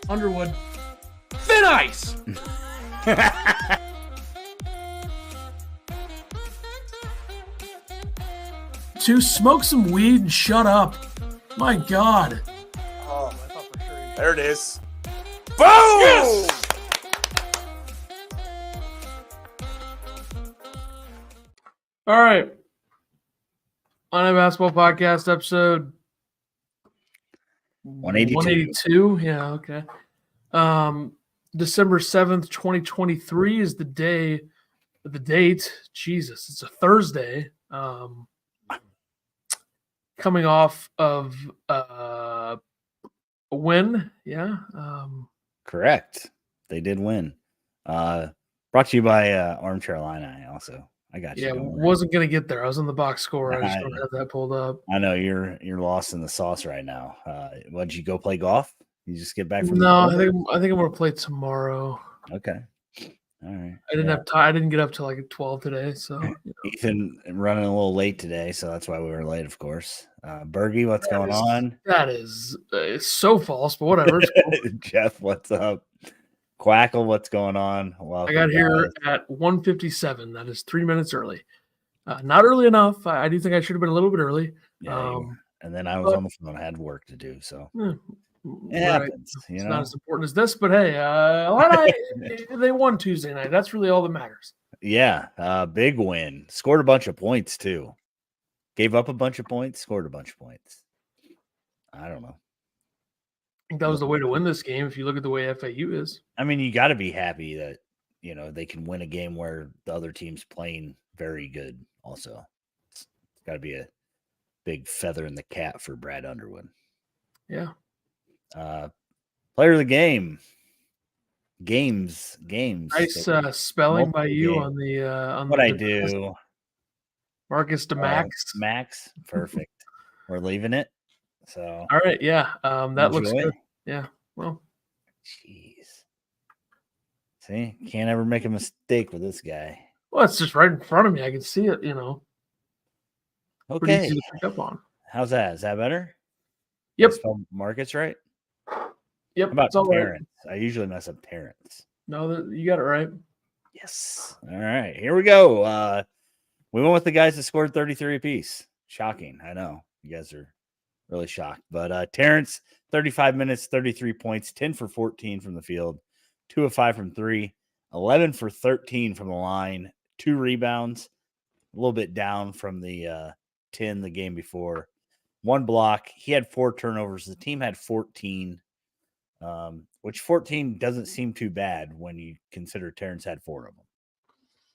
Underwood. Thin ice! To smoke some weed and shut up. My God. Oh, I thought for sure there it is. Boom! Yes! All right. On a basketball podcast episode 182. Yeah, okay. December 7th, 2023 is the date. Jesus, it's a Thursday. Coming off of a win. Yeah. Correct. They did win. Brought to you by Armchair Illini also. I got you. Yeah, wasn't going to get there. I was on the box score. I just I don't know. have that pulled up. I know you're lost in the sauce right now. What, did you go play golf? You just get back from No, the I think I'm going to play tomorrow. Okay. All right. I didn't have time. I didn't get up till like 12 today. So Ethan running a little late today, so that's why we were late, of course. Bergie, what's going on? That is it's so false, but whatever. It's cool. Jeff, what's up? Quackle, what's going on? I got here at 1:57. That is 3 minutes early. Not early enough. I do think I should have been a little bit early. Yeah, and then I was on the phone. I had work to do, so it happens. It's not as important as this, but hey, they won Tuesday night. That's really all that matters. Yeah, big win. Scored a bunch of points too. Gave up a bunch of points. Scored a bunch of points. I don't know. I think that was the way to win this game. If you look at the way FAU is, I mean, you got to be happy that they can win a game where the other team's playing very good. Also, it's got to be a big feather in the cap for Brad Underwood. Yeah. Player of the game. Games. Nice spelling by you on the on what the I do. Marcus DeMax. Max, perfect. We're leaving it. So all right, yeah. That looks enjoy. good. Yeah. Well. Jeez. See, can't ever make a mistake with this guy. Well, it's just right in front of me. I can see it, Pretty Okay. easy to pick up on. How's that? Is that better? Yep. I spelled Marcus right? Yep. How about it's all right. Terrence? I usually mess up Terrence. No, you got it right. Yes. All right. Here we go. We went with the guys that scored 33 apiece. Shocking. I know. You guys are really shocked. But Terrence, 35 minutes, 33 points, 10 for 14 from the field, 2 of 5 from 3, 11 for 13 from the line, 2 rebounds, a little bit down from the 10 the game before, 1 block. He had 4 turnovers. The team had 14, which 14 doesn't seem too bad when you consider Terrence had 4 of them.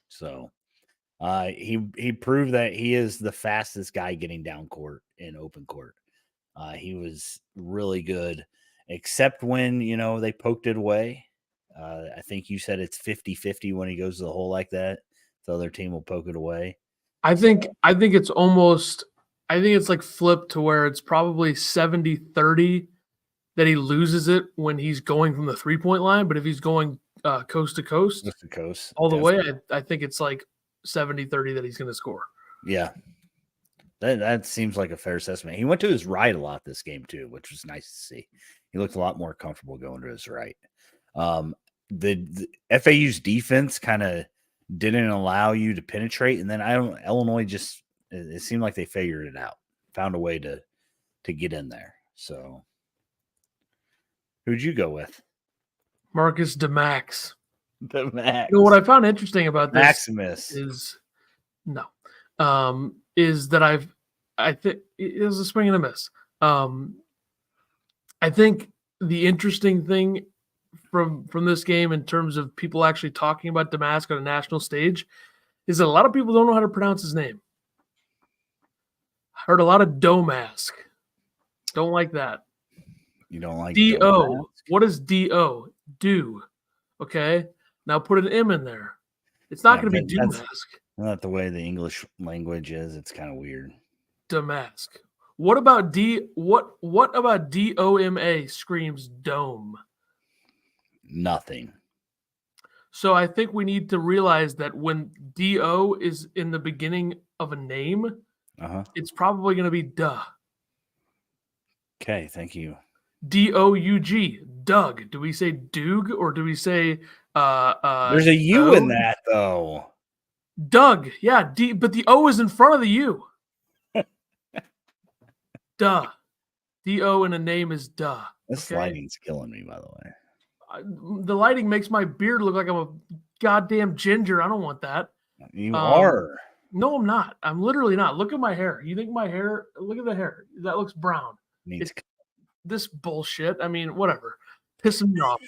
So he proved that he is the fastest guy getting down court in open court. He was really good, except when, they poked it away. I think you said it's 50-50 when he goes to the hole like that. The other team will poke it away. I think it's almost – I think it's like flipped to where it's probably 70-30 that he loses it when he's going from the three-point line. But if he's going coast to coast, all the way, I think it's like 70-30 that he's going to score. Yeah. That seems like a fair assessment. He went to his right a lot this game too, which was nice to see. He looked a lot more comfortable going to his right. The FAU's defense kind of didn't allow you to penetrate, and then Illinois just it seemed like they figured it out, found a way to get in there. So, who'd you go with? Marcus DeMax. DeMax. What I found interesting about this Maximus is that I think it was a swing and a miss. I think the interesting thing from this game in terms of people actually talking about Damask on a national stage is that a lot of people don't know how to pronounce his name. Heard a lot of Domask. Don't like that. You don't like D-O. What is D-O? Do. Okay? Now put an M in there. It's not going to be Domask. Not the way the English language is. It's kind of weird. Damask. What about What about D-O-M-A screams dome? Nothing. So I think we need to realize that when D-O is in the beginning of a name, it's probably going to be duh. Okay, thank you. D-O-U-G. Doug. Do we say Doug or do we say There's a U in that though. Doug. Yeah, D, but the O is in front of the U. Duh. D-O in a name is duh. This lighting's killing me, by the way. The lighting makes my beard look like I'm a goddamn ginger. I don't want that. You are. No, I'm not. I'm literally not. Look at my hair. You think my hair? Look at the hair. That looks brown. Needs This bullshit. I mean, whatever. Pissing me off.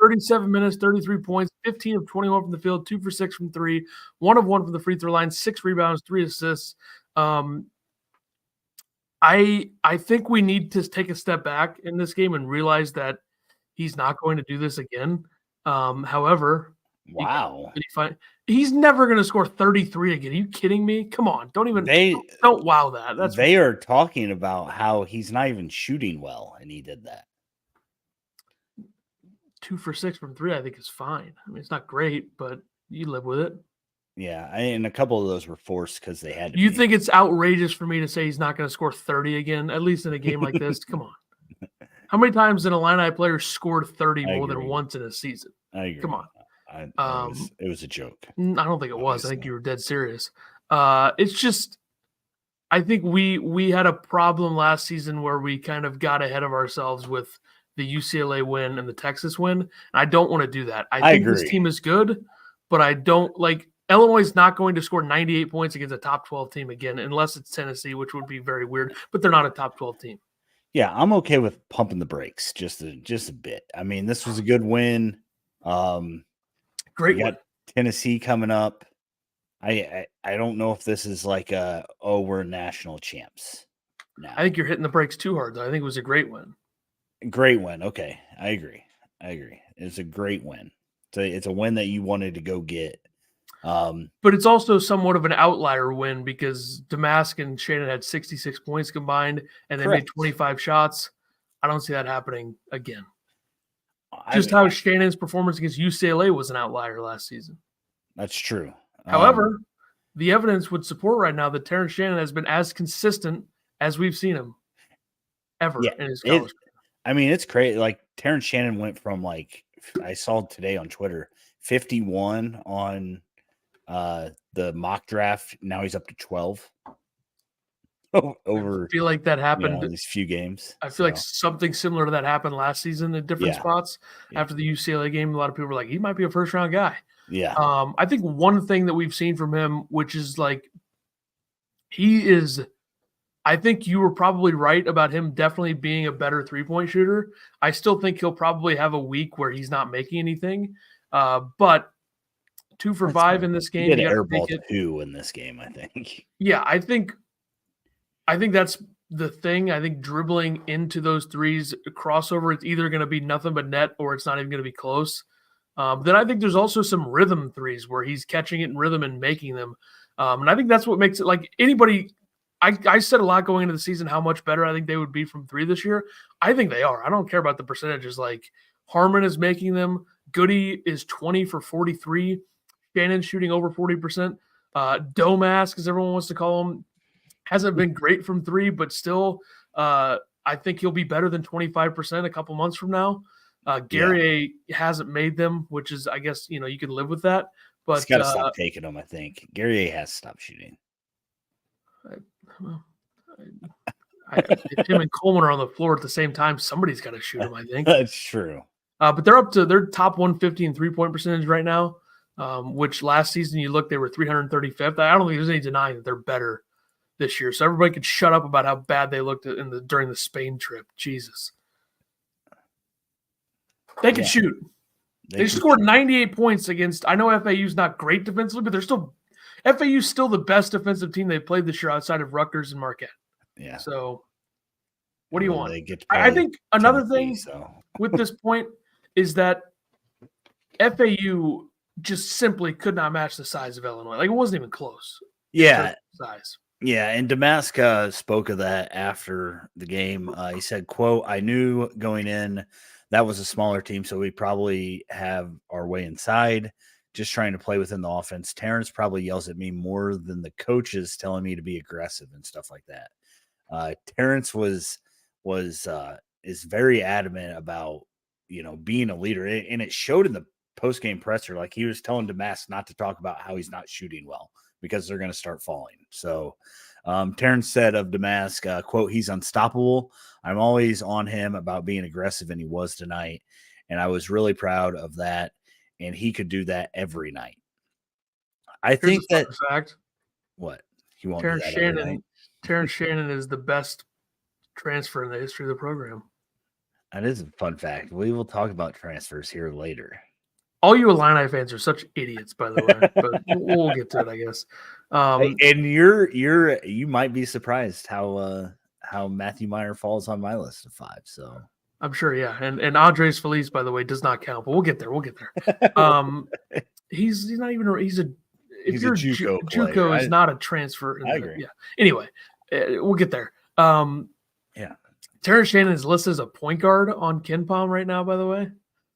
37 minutes, 33 points, 15 of 21 from the field, 2 for 6 from 3, 1 of 1 from the free throw line, 6 rebounds, 3 assists. I think we need to take a step back in this game and realize that he's not going to do this again. However, wow, he's never going to score 33 again. Are you kidding me? Come on, don't wow that. They are talking about how he's not even shooting well, and he did that. 2 for 6 from 3, I think is fine. I mean, it's not great, but you live with it. Yeah, and a couple of those were forced because they had to. You think it's outrageous for me to say he's not going to score 30 again, at least in a game like this? Come on. How many times did a Illini player scored 30 more than once in a season? I agree. Come on. It was a joke. I don't think it was. I think you were dead serious. It's just, I think we had a problem last season where we kind of got ahead of ourselves with the UCLA win and the Texas win. And I don't want to do that. I think agree. This team is good, but I don't like Illinois is not going to score 98 points against a top 12 team again, unless it's Tennessee, which would be very weird, but they're not a top 12 team. Yeah, I'm okay with pumping the brakes just a bit. I mean, this was a good win. Great win. Tennessee coming up. I don't know if this is like we're national champs now. I think you're hitting the brakes too hard, though. I think it was a great win. Great win. Okay, I agree. It's a great win. It's a win that you wanted to go get. But it's also somewhat of an outlier win because Damask and Shannon had 66 points combined and they made 25 shots. I don't see that happening again. How Shannon's performance against UCLA was an outlier last season. That's true. However, the evidence would support right now that Terrence Shannon has been as consistent as we've seen him ever in his college career. I mean, it's crazy. Like Terrence Shannon went from I saw today on Twitter, 51 on the mock draft. Now he's up to 12 over. I feel like that happened in these few games. I feel like something similar to that happened last season in different spots. After the UCLA game, a lot of people were like, he might be a first round guy. Yeah. I think one thing that we've seen from him, which is I think you were probably right about him definitely being a better 3-point shooter. I still think he'll probably have a week where he's not making anything. But 2 for 5 in this game. He did airball 2 in this game, I think. Yeah, I think that's the thing. I think dribbling into those threes, crossover, it's either going to be nothing but net or it's not even going to be close. Then I think there's also some rhythm threes where he's catching it in rhythm and making them. And I think that's what makes it like anybody. I said a lot going into the season how much better I think they would be from 3 this year. I think they are. I don't care about the percentages. Like Harmon is making them. Goody is 20 for 43. Shannon's shooting over 40%. Domask, as everyone wants to call him, hasn't been great from 3, but still, I think he'll be better than 25% a couple months from now. Guerrier hasn't made them, which is, I guess, you can live with that. But he's got to stop taking them, I think. Guerrier has stopped shooting. If him and Coleman are on the floor at the same time, somebody's got to shoot him, I think. That's true. But they're up to their top 150 in 3-point percentage right now, which last season you look, they were 335th. I don't think there's any denying that they're better this year. So everybody could shut up about how bad they looked during the Spain trip. Jesus. They can shoot. They scored 98 points against – I know FAU's not great defensively, but they're still – FAU's still the best defensive team they've played this year outside of Rutgers and Marquette. Yeah. So what do you want? I think another thing with this point is that FAU just simply could not match the size of Illinois. Like, it wasn't even close. Yeah. Size. Yeah, and Damask spoke of that after the game. He said, quote, I knew going in that was a smaller team, so we probably have our way inside, just trying to play within the offense. Terrence probably yells at me more than the coaches telling me to be aggressive and stuff like that. Terrence was is very adamant about, being a leader. And it showed in the post-game presser. Like, he was telling Damask not to talk about how he's not shooting well because they're going to start falling. So Terrence said of Damask, quote, "He's unstoppable. I'm always on him about being aggressive, and he was tonight. And I was really proud of that. And he could do that every night." I think that fact. What? He won't Terrence do that every night? Terrence Shannon is the best transfer in the history of the program. That is a fun fact. We will talk about transfers here later. All you Illini fans are such idiots, by the way, but we'll get to it, I guess. And you might be surprised how Matthew Meyer falls on my list of 5. So I'm sure, yeah. And Andres Feliz, by the way, does not count, but we'll get there. He's not even he's a JUCO is not a transfer. I agree. Yeah. Anyway, we'll get there. Yeah. Terrence Shannon is listed as a point guard on KenPom right now, by the way.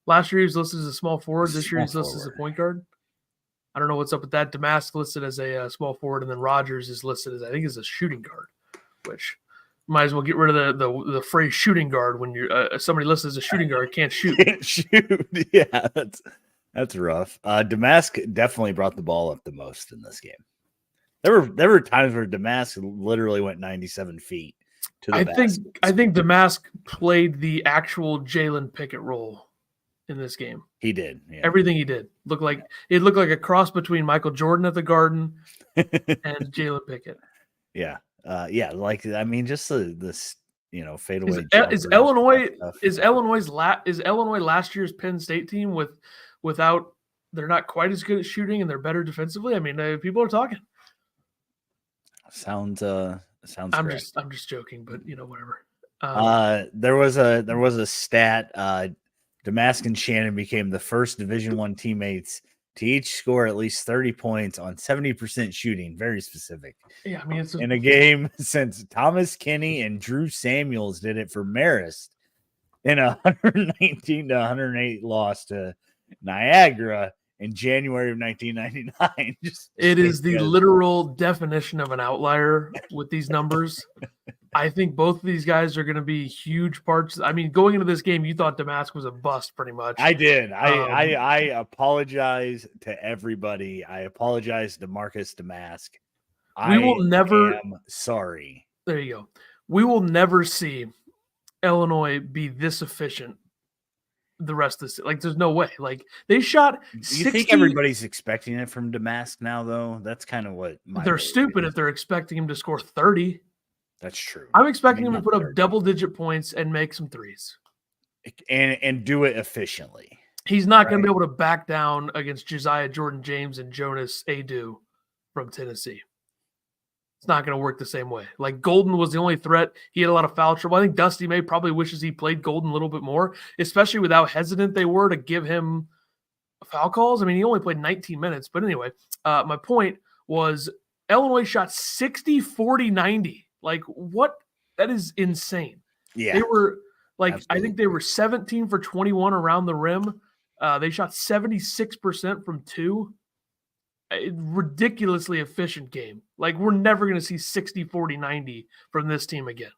Last year he was listed as a small forward. This year he's listed as a point guard. I don't know what's up with that. Damask listed as a small forward, and then Rogers is listed as, I think, as a shooting guard, which might as well get rid of the phrase shooting guard when you're somebody listed as a shooting guard can't shoot. Can't shoot. Yeah, that's rough. Damask definitely brought the ball up the most in this game. There were times where Damask literally went 97 feet to the basket. I think Damask played the actual Jalen Pickett role in this game. He did. Yeah. Everything he did looked like a cross between Michael Jordan at the Garden and Jalen Pickett. Yeah. Just this fadeaway. Is Illinois last year's Penn State team without they're not quite as good at shooting and they're better defensively? I mean, people are talking. Sounds. I'm just joking, but whatever. There was a stat. Damask and Shannon became the first Division I teammates to each score at least 30 points on 70% shooting. Very specific. Yeah, I mean, it's in a game since Thomas Kinney and Drew Samuels did it for Marist in a 119-108 loss to Niagara in January of 1999. It is the literal definition of an outlier with these numbers. I think both of these guys are going to be huge parts. I mean, going into this game, you thought Damask was a bust pretty much. I did. I apologize to everybody. I apologize to Marcus Damask. We will never. am sorry. There you go. We will never see Illinois be this efficient the rest of the like. There's no way. Like they shot. You think everybody's expecting it from Damask now, though? That's kind of what they're stupid if they're expecting him to score 30. That's true. I'm expecting him to put up double-digit points and make some threes. And do it efficiently. He's not going to be able to back down against Josiah Jordan-James and Jonas Adu from Tennessee. It's not going to work the same way. Like Golden was the only threat. He had a lot of foul trouble. I think Dusty May probably wishes he played Golden a little bit more, especially with how hesitant they were to give him foul calls. I mean, he only played 19 minutes. But anyway, my point was Illinois shot 60, 40, 90. Like what? That is insane. Yeah. They were like, Absolutely. I think they were 17 for 21 around the rim. They shot 76% from 2. A ridiculously efficient game. Like we're never going to see 60, 40, 90 from this team again.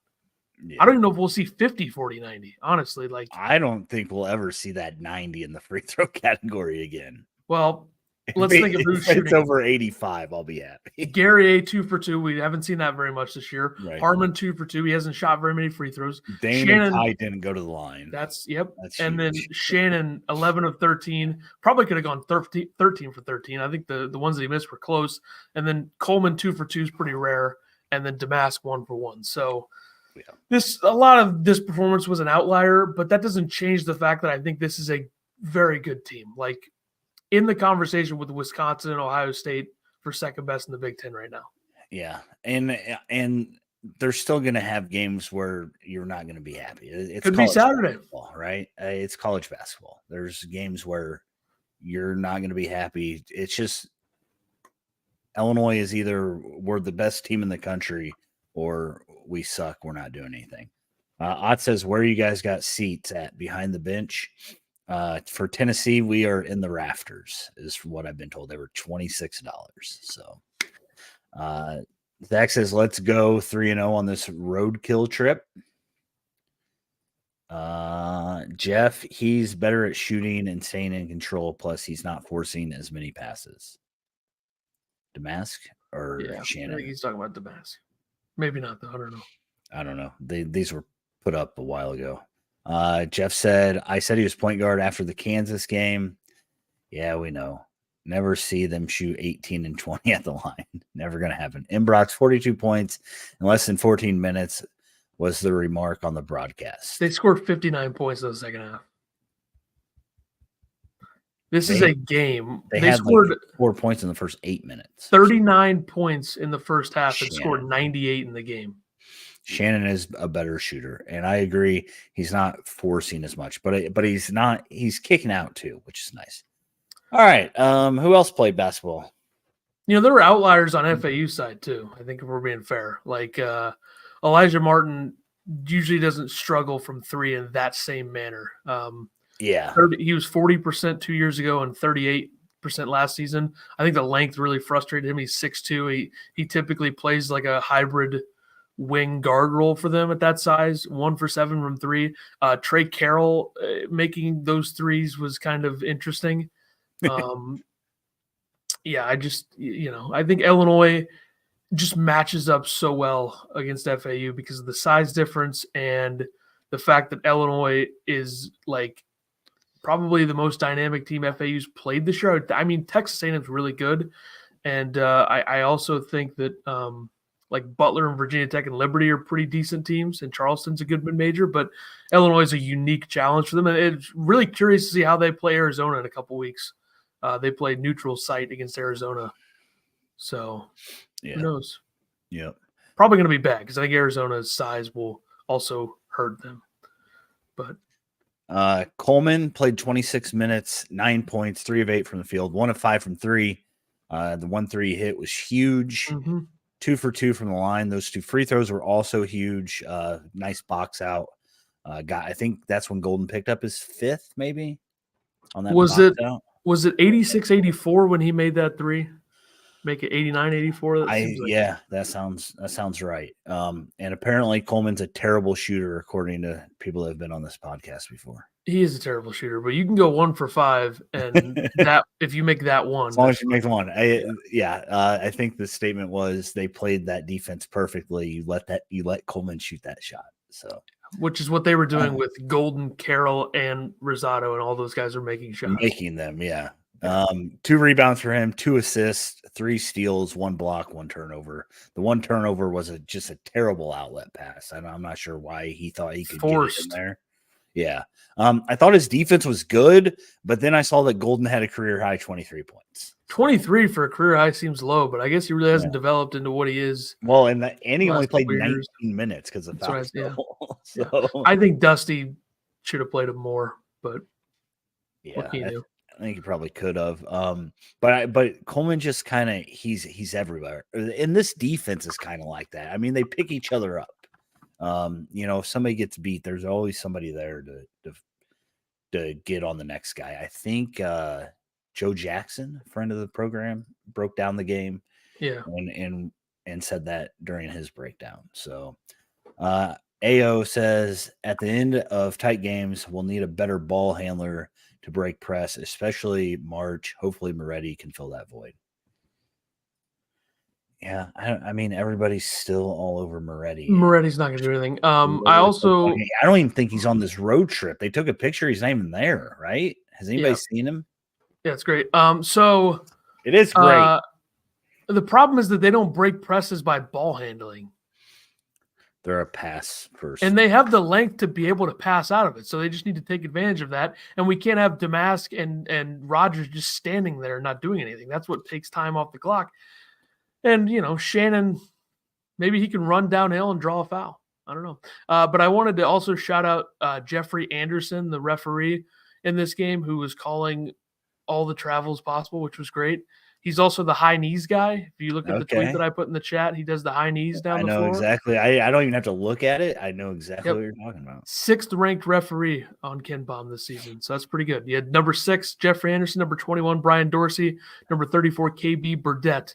Yeah. I don't even know if we'll see 50, 40, 90. Honestly, like I don't think we'll ever see that 90 in the free throw category again. Well, let's think of who's shooting. It's over 85. I'll be happy. Gary A 2 for 2. We haven't seen that very much this year. Right. Harmon 2 for 2. He hasn't shot very many free throws. Dane and Ty didn't go to the line. That's huge. And then Shannon 11 of 13. Probably could have gone 13 for 13. I think the ones that he missed were close. And then Coleman 2 for 2 is pretty rare. And then Damask 1 for 1. So a lot of this performance was an outlier, but that doesn't change the fact that I think this is a very good team. Like in the conversation with Wisconsin and Ohio State for second best in the Big Ten right now. Yeah. And they're still going to have games where you're not going to be happy. It could be Saturday, right? It's college basketball. There's games where you're not going to be happy. It's just Illinois is either we're the best team in the country or we suck. We're not doing anything. Ott says, where you guys got seats at behind the bench? For Tennessee, we are in the rafters, is what I've been told. They were $26. So, Zach says, let's go 3-0 on this roadkill trip. Jeff, he's better at shooting and staying in control. Plus, he's not forcing as many passes. Damask or Yeah, I Shannon? think he's talking about Damask. Maybe not, though. I don't know. I don't know. These were put up a while ago. Jeff said, I said he was point guard after the Kansas game. Yeah, we know. Never see them shoot 18 and 20 at the line. Never going to happen. Imbrox, 42 points in less than 14 minutes was the remark on the broadcast. They scored 59 points in the second half. This is a game. They They had scored like 4 points in the first 8 minutes. 39 points in the first half and scored Shannon. 98 in the game. Shannon is a better shooter, and I agree. He's not forcing as much, but he's not. He's kicking out too, which is nice. All right. Who else played basketball? You know, there were outliers on FAU side too. I think if we're being fair, like Elijah Martin usually doesn't struggle from three in that same manner. Yeah, He was 40% 2 years ago and 38% last season. I think the length really frustrated him. He's 6'2". He typically plays like a hybrid wing guard role for them at that size. 1 for 7 from three. Trey Carroll making those threes was kind of interesting. Yeah, I think Illinois just matches up so well against FAU because of the size difference and the fact that Illinois is like probably the most dynamic team FAU's played this year. I mean, Texas A&M's really good, and I also think that like Butler and Virginia Tech and Liberty are pretty decent teams, and Charleston's a good mid-major, but Illinois is a unique challenge for them, and it's really curious to see how they play Arizona in a couple weeks. They played neutral site against Arizona, so who knows? Yep. Probably going to be bad because I think Arizona's size will also hurt them. But Coleman played 26 minutes, 9 points, 3 of 8 from the field, 1 of 5 from three. The 1-3 hit was huge. 2 for 2 from the line. Those 2 free throws were also huge. Nice box out. I think that's when Golden picked up his 5th, maybe. On that was box it out. Was it 86-84 when he made that three? Make it 89-84? Yeah, that sounds right. And apparently Coleman's a terrible shooter, according to people that have been on this podcast before. He is a terrible shooter, but you can go 1 for 5, and that if you make that one, as long as you make one. I think the statement was they played that defense perfectly. You let Coleman shoot that shot. So, which is what they were doing with Golden, Carroll, and Rosado, and all those guys are making shots. Making them, yeah. 2 rebounds for him, 2 assists, 3 steals, 1 block, 1 turnover. The 1 turnover was just a terrible outlet pass. I'm not sure why he thought he could get it in there. Yeah. I thought his defense was good, but then I saw that Golden had a career high 23 points. 23 for a career high seems low, but I guess he really hasn't developed into what he is. Well, and he only played 19 minutes because of foul. I think Dusty should have played him more, but what can you do? I think he probably could have. But Coleman just kind of he's everywhere. And this defense is kind of like that. I mean, they pick each other up. If somebody gets beat, there's always somebody there to get on the next guy. I think Joe Jackson, friend of the program, broke down the game. Yeah. And said that during his breakdown. So AO says at the end of tight games, we'll need a better ball handler to break press, especially March. Hopefully Moretti can fill that void. Yeah, I mean, everybody's still all over Moretti. Moretti's not going to do anything. I don't even think he's on this road trip. They took a picture. He's not even there, right? Has anybody seen him? Yeah, it's great. So it is great. The problem is that they don't break presses by ball handling. They're a pass first. And they have the length to be able to pass out of it. So they just need to take advantage of that. And we can't have Damask and Rogers just standing there and not doing anything. That's what takes time off the clock. And, Shannon, maybe he can run downhill and draw a foul. I don't know. But I wanted to also shout out Jeffrey Anderson, the referee in this game, who was calling all the travels possible, which was great. He's also the high knees guy. If you look at the tweet that I put in the chat, he does the high knees down the floor. I know exactly. I don't even have to look at it. I know exactly what you're talking about. 6th ranked referee on KenPom this season. So that's pretty good. You had number 6, Jeffrey Anderson, number 21, Brian Dorsey, number 34, KB Burdett.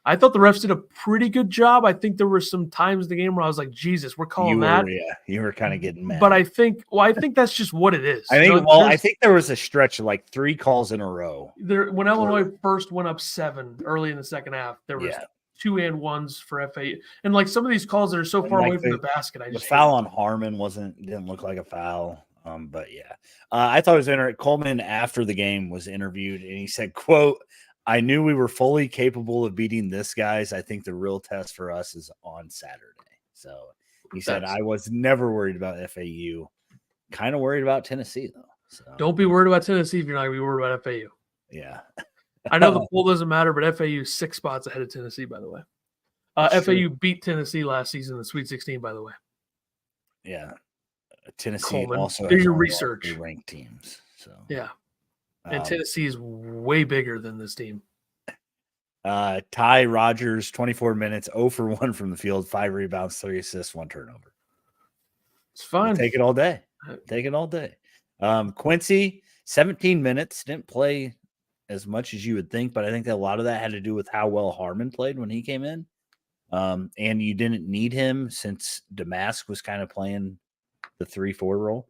I thought the refs did a pretty good job. I think there were some times in the game where I was like, Jesus, we're calling that. You were kind of getting mad. But I think that's just what it is. I think there was a stretch of like 3 calls in a row. When Illinois first went up 7 early in the second half, there was 2 and 1s for FAU. And like some of these calls that are so far away from the basket, the foul on Harmon didn't look like a foul. But yeah, I thought it was interesting. Coleman after the game was interviewed and he said, quote, "I knew we were fully capable of beating this, guys. I think the real test for us is on Saturday." So he said, "I was never worried about FAU. Kind of worried about Tennessee, though." So don't be worried about Tennessee if you're not going to be worried about FAU. Yeah. I know the poll doesn't matter, but FAU is 6 spots ahead of Tennessee, by the way. FAU beat Tennessee last season in the Sweet 16, by the way. Yeah. Tennessee Coleman, also do has your research. Ranked teams. So yeah. And Tennessee is way bigger than this team. Ty Rogers, 24 minutes, 0 for 1 from the field, 5 rebounds, 3 assists, 1 turnover. It's fine. Take it all day. Take it all day. Quincy, 17 minutes, didn't play as much as you would think, but I think that a lot of that had to do with how well Harmon played when he came in. And you didn't need him since Damask was kind of playing the 3-4 role.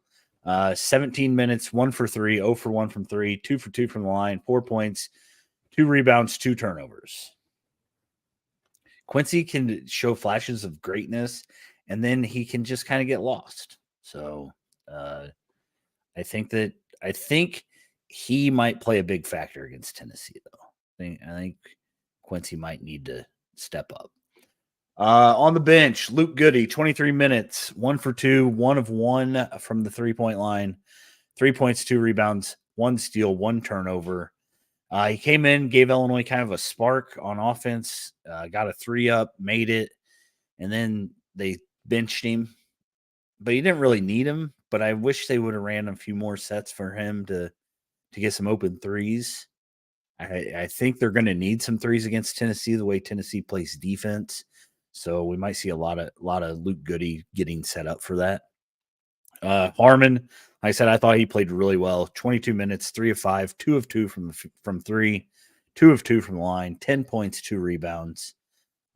17 minutes, 1 for 3, 0 for 1 from 3, 2 for 2 from the line, 4 points, 2 rebounds, 2 turnovers. Quincy can show flashes of greatness, and then he can just kind of get lost. So I think he might play a big factor against Tennessee, though. I think Quincy might need to step up. On the bench, Luke Goody, 23 minutes, 1 for 2, 1 of 1 from the 3-point line, 3 points, 2 rebounds, 1 steal, 1 turnover. He came in, gave Illinois kind of a spark on offense, got a 3 up, made it, and then they benched him. But you didn't really need him, but I wish they would have ran a few more sets for him to get some open threes. I think they're going to need some threes against Tennessee, the way Tennessee plays defense. So we might see a lot of Luke Goody getting set up for that. Harmon, like I said, I thought he played really well. 22 minutes, 3 of 5, 2 of 2 from 3, 2 of 2 from the line, 10 points, 2 rebounds.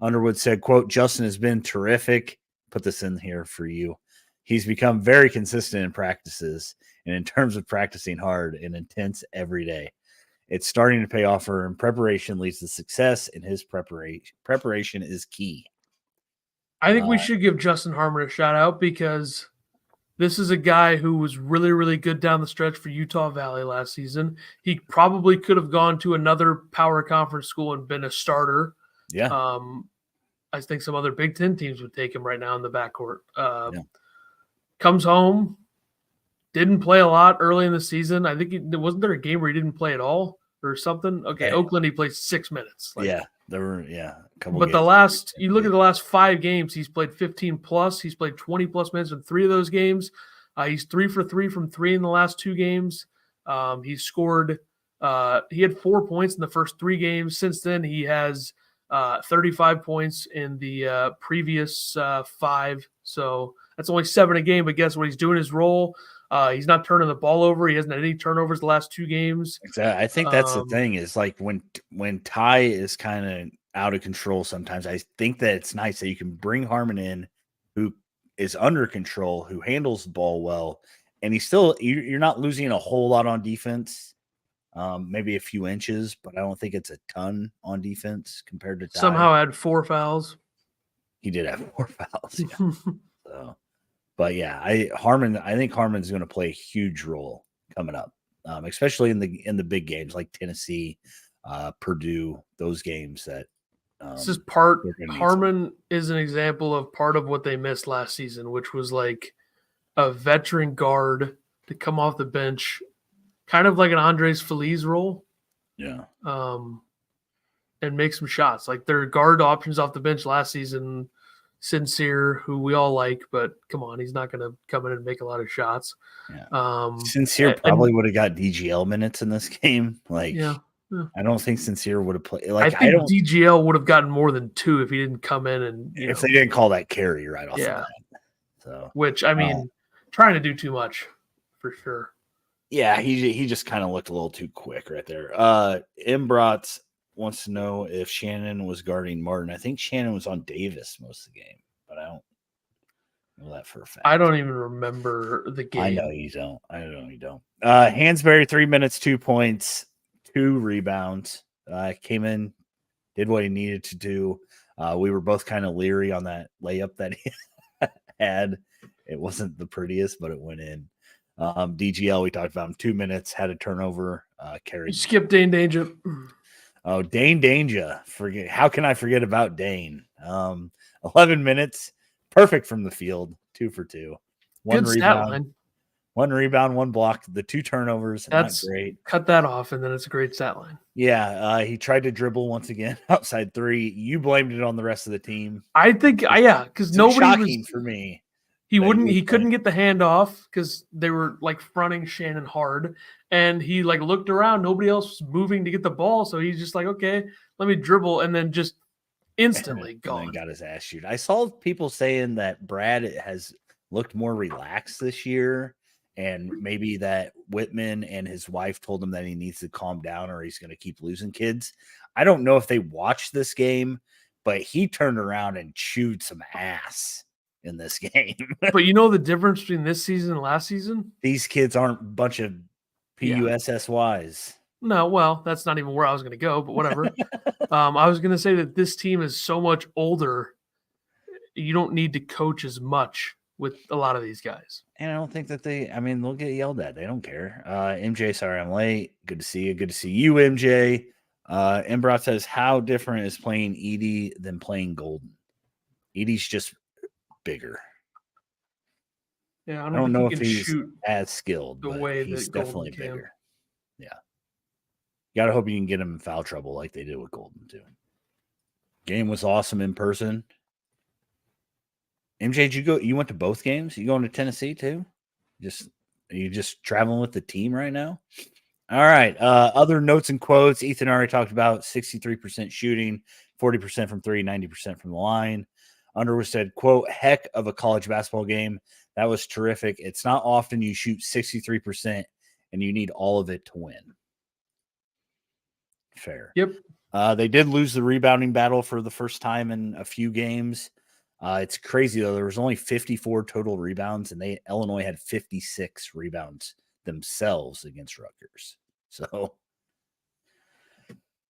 Underwood said, quote, "Justin has been terrific." Put this in here for you. "He's become very consistent in practices and in terms of practicing hard and intense every day. It's starting to pay off for him. Preparation leads to success, and his preparation is key." I think we should give Justin Harmon a shout out because this is a guy who was really, really good down the stretch for Utah Valley last season. He probably could have gone to another power conference school and been a starter. Yeah. I think some other Big Ten teams would take him right now in the backcourt. Comes home, didn't play a lot early in the season. I think wasn't there a game where he didn't play at all or something? Okay, Yeah. Oakland, he played 6 minutes. There were a couple. But you look at the last 5 games, he's played 15 plus. He's played 20 plus minutes in 3 of those games. He's 3 for 3 from 3 in the last 2 games. He scored. He had 4 points in the first 3 games. Since then, he has 35 points in the previous 5. So that's only 7 a game. But guess what? He's doing his role. He's not turning the ball over. He hasn't had any turnovers the last 2 games. Exactly. I think that's the thing is like when Ty is kind of out of control sometimes, I think that it's nice that you can bring Harmon in who is under control, who handles the ball well, and you're not losing a whole lot on defense, maybe a few inches, but I don't think it's a ton on defense compared to Ty. Somehow had 4 fouls. He did have 4 fouls. Yeah. So. But yeah, I think Harmon's going to play a huge role coming up, especially in the big games like Tennessee, Purdue, those games that. This is Harmon is an example of part of what they missed last season, which was like a veteran guard to come off the bench, kind of like an Andres Feliz role. Yeah. And make some shots. Like their guard options off the bench last season. Sincere, who we all like, but come on, he's not going to come in and make a lot of shots. Yeah. Sincere probably would have got DGL minutes in this game. Like, I don't think Sincere would have played. Like, I think DGL would have gotten more than 2 if he didn't come in and if they didn't call that carry right off the bat. So, which I mean, trying to do too much for sure. Yeah, he just kind of looked a little too quick right there. Imbrot's wants to know if Shannon was guarding Martin. I think Shannon was on Davis most of the game, but I don't know that for a fact. I don't even remember the game. I know you don't. Hansberry, 3 minutes, 2 points, 2 rebounds. Came in, did what he needed to do. We were both kind of leery on that layup that he had. It wasn't the prettiest, but it went in. DGL, we talked about him, 2 minutes, had a turnover, carried. Skip Dane Danger. Oh, Dane Danger. How can I forget about Dane? 11 minutes, perfect from the field, 2 for 2. Good stat line. 1 rebound, 1 block, the 2 turnovers. That's not great. Cut that off, and then it's a great stat line. Yeah, he tried to dribble once again outside 3. You blamed it on the rest of the team. I think, because nobody shocking was for me. He couldn't get the hand off because they were like fronting Shannon hard, and he like looked around. Nobody else was moving to get the ball, so he's just like, okay, let me dribble, and then just instantly gone. And got his ass shoot. I saw people saying that Brad has looked more relaxed this year, and maybe that Whitman and his wife told him that he needs to calm down or he's going to keep losing kids. I don't know if they watched this game, but he turned around and chewed some ass in this game. But you know the difference between this season and last season? These kids aren't a bunch of PUSSYs. No, well, that's not even where I was going to go, but whatever. I was going to say that this team is so much older. You don't need to coach as much with a lot of these guys. And I don't think that they'll get yelled at. They don't care. MJ, sorry I'm late. Good to see you. Good to see you, MJ. Embrat says, how different is playing Edie than playing Golden? Edie's just bigger. Yeah, I don't know if he's as skilled, but he's definitely bigger. Yeah. You got to hope you can get him in foul trouble like they did with Golden, too. Game was awesome in person. MJ, did you went to both games? You going to Tennessee, too? Are you just traveling with the team right now? All right. Other notes and quotes. Ethan already talked about 63% shooting, 40% from 3, 90% from the line. Underwood said, quote, heck of a college basketball game. That was terrific. It's not often you shoot 63% and you need all of it to win. Fair. Yep. They did lose the rebounding battle for the first time in a few games. It's crazy, though. There was only 54 total rebounds, and Illinois had 56 rebounds themselves against Rutgers. So,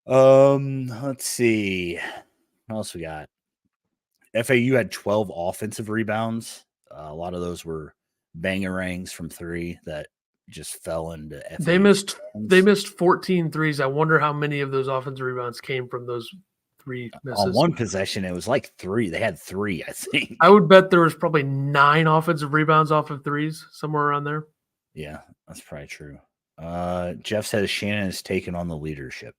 let's see. What else we got? FAU had 12 offensive rebounds. A lot of those were bangerangs from 3 that just fell into FAU. They missed 14 threes. I wonder how many of those offensive rebounds came from those 3 misses. On one possession, it was like 3. They had 3, I think. I would bet there was probably 9 offensive rebounds off of threes, somewhere around there. Yeah, that's probably true. Jeff says Shannon has taken on the leadership.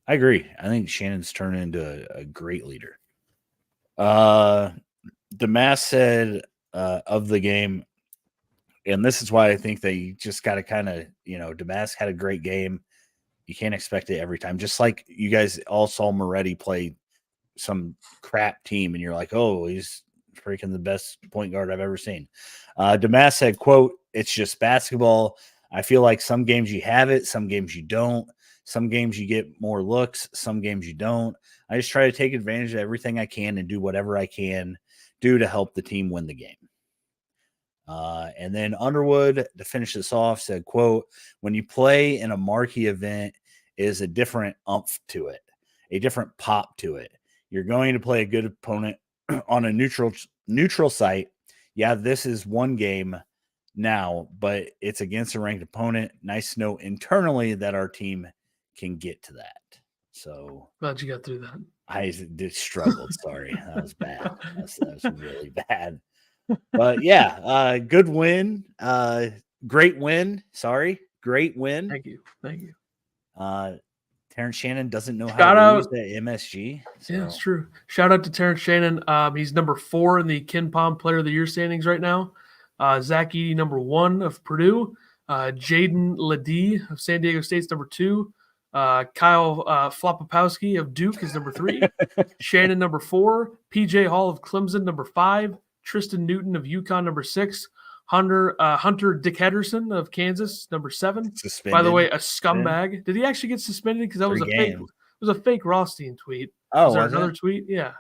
I agree. I think Shannon's turned into a great leader. Damas said of the game, and this is why I think that you just got to kind of, Damas had a great game. You can't expect it every time. Just like you guys all saw Moretti play some crap team, and you're like, oh, he's freaking the best point guard I've ever seen. Damas said, quote, it's just basketball. I feel like some games you have it, some games you don't. Some games you get more looks, some games you don't. I just try to take advantage of everything I can and do whatever I can do to help the team win the game. And then Underwood, to finish this off, said, quote, when you play in a marquee event, is a different umph to it, a different pop to it. You're going to play a good opponent on a neutral site. Yeah, this is one game now, but it's against a ranked opponent. Nice to know internally that our team can get to that. So glad you got through that. I just struggled. Sorry. That was bad. That was really bad. But yeah, good win. Great win. Sorry. Great win. Thank you. Terrence Shannon doesn't know how to use the MSG. So. Yeah, it's true. Shout out to Terrence Shannon. He's number 4 in the Ken Pom Player of the Year standings right now. Zach Edey, number 1 of Purdue. Jaden Ledee of San Diego State's number 2. Kyle Flopopowski of Duke is number 3. Shannon, number 4. PJ Hall of Clemson, number 5. Tristan Newton of UConn, number 6. Hunter Dick Henderson of Kansas, number 7. Suspended. By the way, a scumbag. Did he actually get suspended? Because that was 3 a fake. games. It was a fake Rothstein tweet. Oh, was there was another it? tweet? Yeah.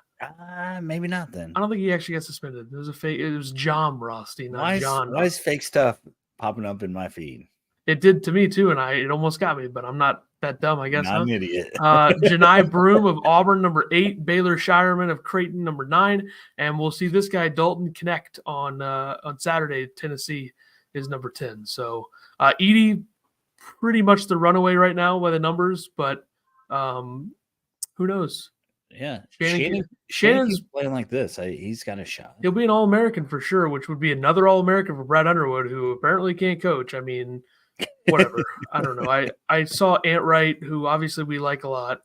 Maybe not then. I don't think he actually got suspended. It was a fake. It was John Rothstein, not John. Why is fake stuff popping up in my feed? It did to me too, and it almost got me, but I'm not that dumb, I guess. I'm an idiot. Janai Broom of Auburn, number 8. Baylor Shireman of Creighton, number 9. And we'll see this guy, Dalton Connect, on Saturday. Tennessee is number 10. So Edie, pretty much the runaway right now by the numbers, but who knows? Yeah. Shannon's Shannon's playing like this. He's got a shot. He'll be an All-American for sure, which would be another All-American for Brad Underwood, who apparently can't coach. I mean, whatever. I don't know. I saw Ant Wright, who obviously we like a lot,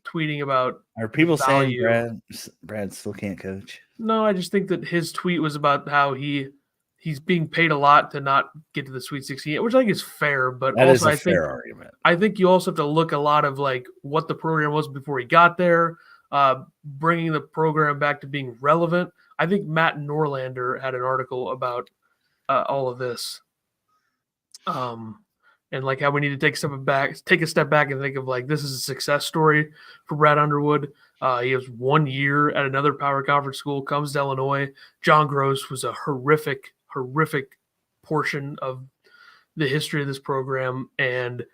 tweeting about Are people value. saying Brad still can't coach? No, I just think that his tweet was about how he's being paid a lot to not get to the Sweet 16, which I think is fair. But that also, is a fair argument. I think you also have to look a lot of like what the program was before he got there, bringing the program back to being relevant. I think Matt Norlander had an article about all of this. And like how we need to take a step back and think of like this is a success story for Brad Underwood. He has 1 year at another power conference school, comes to Illinois. John Gross was a horrific portion of the history of this program. And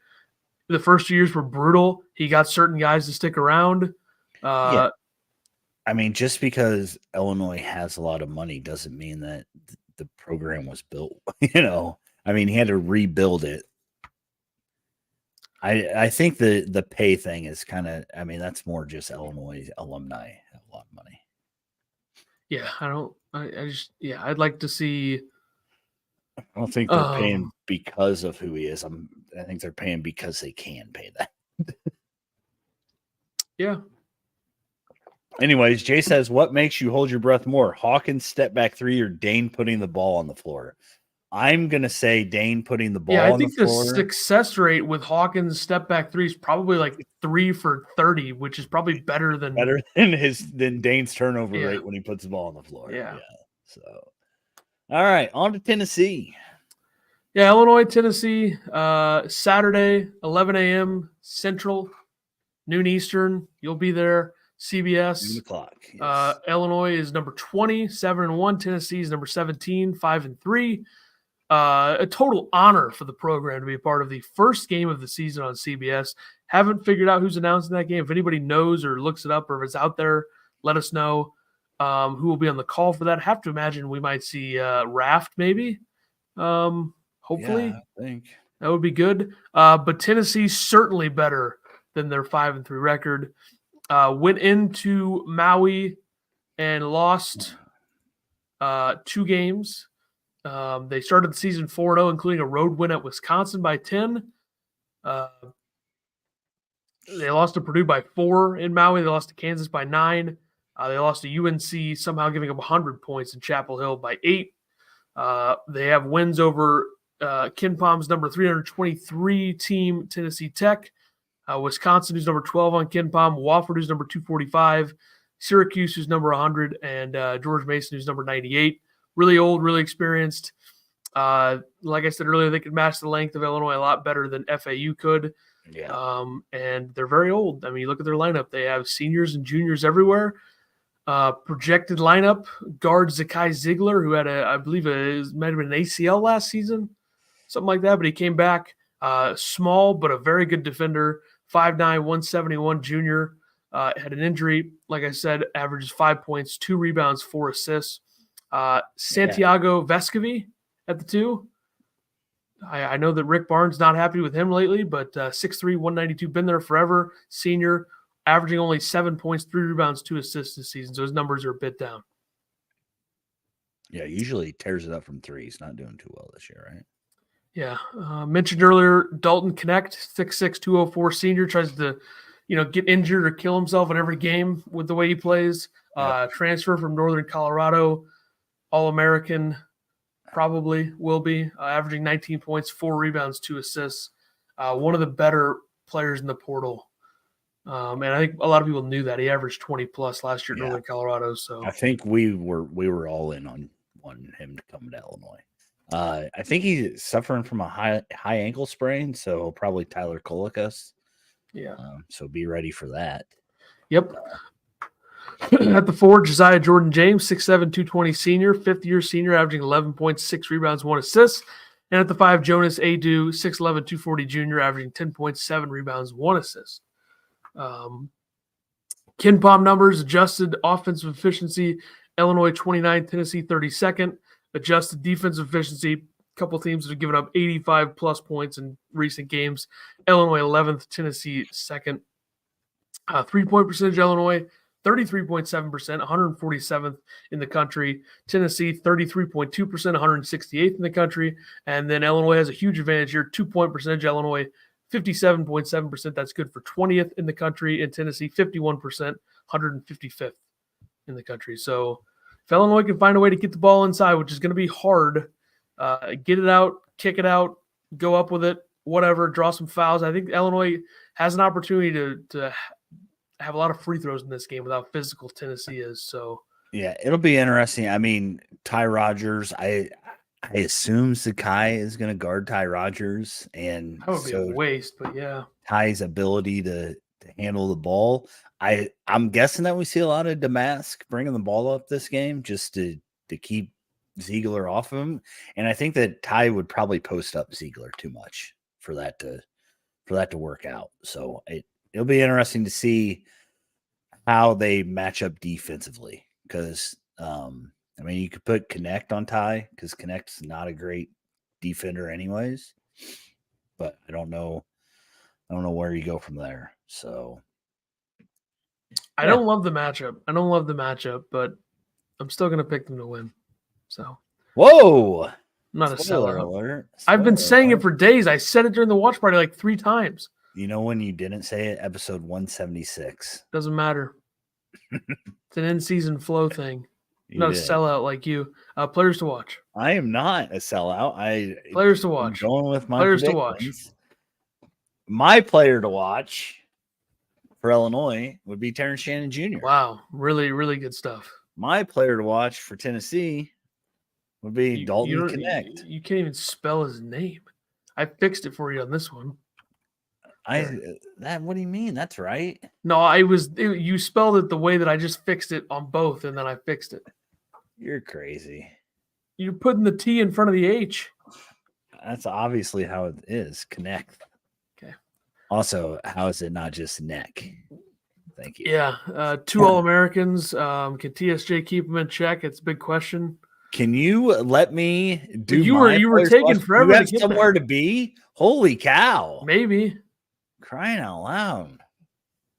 the first 2 years were brutal. He got certain guys to stick around. Yeah. I mean, just because Illinois has a lot of money doesn't mean that the program was built, I mean, he had to rebuild it. I think the pay thing is kind of, I mean, that's more just Illinois alumni have a lot of money. Yeah, I'd like to see. I don't think they're paying because of who he is. I think they're paying because they can pay that. Yeah. Anyways, Jay says, what makes you hold your breath more? Hawkins step back 3 or Dane putting the ball on the floor? I'm going to say Dane putting the ball on the floor. I think the success rate with Hawkins step back 3 is probably like 3 for 30, which is probably better than Dane's turnover rate when he puts the ball on the floor. Yeah. So, all right, on to Tennessee. Yeah, Illinois, Tennessee, Saturday, 11 a.m. Central, noon Eastern. You'll be there. CBS. 2 o'clock. Yes. Illinois is number 20, 7-1. Tennessee is number 17, 5-3. A total honor for the program to be a part of the first game of the season on CBS. Haven't figured out who's announcing that game. If anybody knows or looks it up or if it's out there, let us know who will be on the call for that. Have to imagine we might see Raft maybe. Hopefully. Yeah, I think. That would be good. But Tennessee's certainly better than their 5-3 record. Went into Maui and lost 2 games. They started the season 4-0, including a road win at Wisconsin by 10. They lost to Purdue by 4 in Maui. They lost to Kansas by 9. They lost to UNC, somehow giving up 100 points in Chapel Hill by 8. They have wins over Ken Palm's number 323 team, Tennessee Tech. Wisconsin, who's number 12 on Ken Palm. Wofford, who's number 245. Syracuse, who's number 100. And George Mason, who's number 98. Really old, really experienced. Like I said earlier, they could match the length of Illinois a lot better than FAU could. Yeah. And they're very old. I mean, you look at their lineup. They have seniors and juniors everywhere. Projected lineup, guard Zakai Ziegler, who had I believe it might have been an ACL last season, something like that, but he came back. Small, but a very good defender. 5'9", 171 junior. Had an injury. Like I said, averages 5 points, 2 rebounds, 4 assists. Santiago Vescovi at the 2. I know that Rick Barnes not happy with him lately, but 6'3", 192, been there forever. Senior, averaging only 7 points, 3 rebounds, 2 assists this season. So his numbers are a bit down. Yeah, usually tears it up from 3. He's not doing too well this year, right? Yeah. Mentioned earlier, Dalton Connect, 6'6", 204 senior, tries to, get injured or kill himself in every game with the way he plays. Transfer from Northern Colorado, All-American, probably will be, averaging 19 points, 4 rebounds, 2 assists. One of the better players in the portal. And I think a lot of people knew that. He averaged 20 plus last year at Northern Colorado. So I think we were all in on want him to come to Illinois. I think he's suffering from a high ankle sprain, so probably Tyler Colikas. Yeah. So be ready for that. Yep. At the 4, Josiah Jordan James, 6'7", 220 senior, fifth-year senior, averaging 11.6 rebounds, 1 assist. And at the 5, Jonas Adu, 6'11", 240 junior, averaging 10.7 rebounds, 1 assist. KenPom numbers, adjusted offensive efficiency, Illinois 29, Tennessee 32nd. Adjusted defensive efficiency, a couple teams that have given up 85-plus points in recent games. Illinois 11th, Tennessee 2nd. Three-point percentage, Illinois 33.7%, 147th in the country. Tennessee 33.2%, 168th in the country. And then Illinois has a huge advantage here. 2-point percentage, Illinois 57.7%. That's good for 20th in the country. And Tennessee 51%, 155th in the country. So if Illinois can find a way to get the ball inside, which is going to be hard, get it out, kick it out, go up with it, whatever, draw some fouls. I think Illinois has an opportunity to have a lot of free throws in this game without physical Tennessee is. So yeah, it'll be interesting. I mean, Ty Rodgers, I assume Sakai is going to guard Ty Rodgers, and that would be a waste. But yeah, Ty's ability to handle the ball. I'm guessing that we see a lot of Damask bringing the ball up this game just to keep Ziegler off of him, and I think that Ty would probably post up Ziegler too much for that to work out. So it'll be interesting to see how they match up defensively, because I mean, you could put Connect on Ty because Connect's not a great defender anyways, but I don't know where you go from there. So I don't love the matchup. But I'm still going to pick them to win. So whoa, I'm not spoiler a sellout. alert. I've been saying it for days. I said it during the watch party like 3 times. You know when you didn't say it? Episode 176. Doesn't matter. It's an in-season flow thing. I'm not a sellout like you. Players to watch. I am not a sellout. Players to watch. I'm going with my players to watch. My player to watch for Illinois would be Terrence Shannon Jr. Wow, really, really good stuff. My player to watch for Tennessee would be Dalton Connect. You can't even spell his name. I fixed it for you on this one. What do you mean? That's right. No, you spelled it the way that I just fixed it on both, and then I fixed it. You're crazy. You're putting the T in front of the H. That's obviously how it is. Connect. Okay. Also, how is it not just neck? Thank you. Yeah. 2 All-Americans. Can TSJ keep them in check? It's a big question. Can you let me do you were taking forever you have to get somewhere there. to be? Holy cow. Maybe. Crying out loud.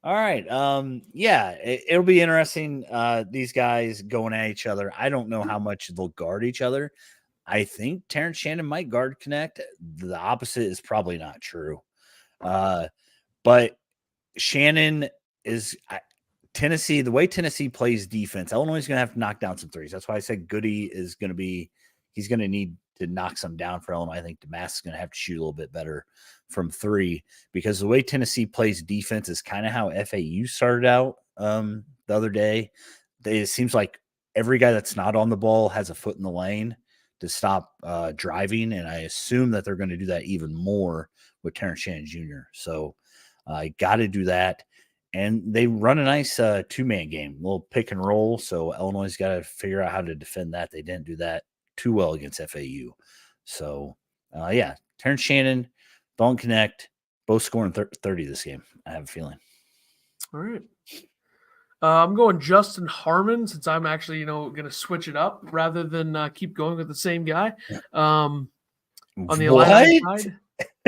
All right. Yeah, it'll be interesting. These guys going at each other. I don't know how much they'll guard each other. I think Terrence Shannon might guard Connect. The opposite is probably not true. But Shannon is Tennessee. The way Tennessee plays defense, Illinois is going to have to knock down some threes. That's why I said Goody is going to be. He's going to need to knock some down for Illinois. I think Damask is going to have to shoot a little bit better from 3, because the way Tennessee plays defense is kind of how FAU started out the other day. It seems like every guy that's not on the ball has a foot in the lane to stop driving, and I assume that they're going to do that even more with Terrence Shannon Jr. So I got to do that. And they run a nice 2-man game, a little pick and roll. So Illinois got to figure out how to defend that. They didn't do that too well against FAU. So, yeah, Terrence Shannon, Dalton Connect, both scoring 30 this game, I have a feeling. All right. I'm going Justin Harmon, since I'm actually, going to switch it up rather than keep going with the same guy. On the Illini side.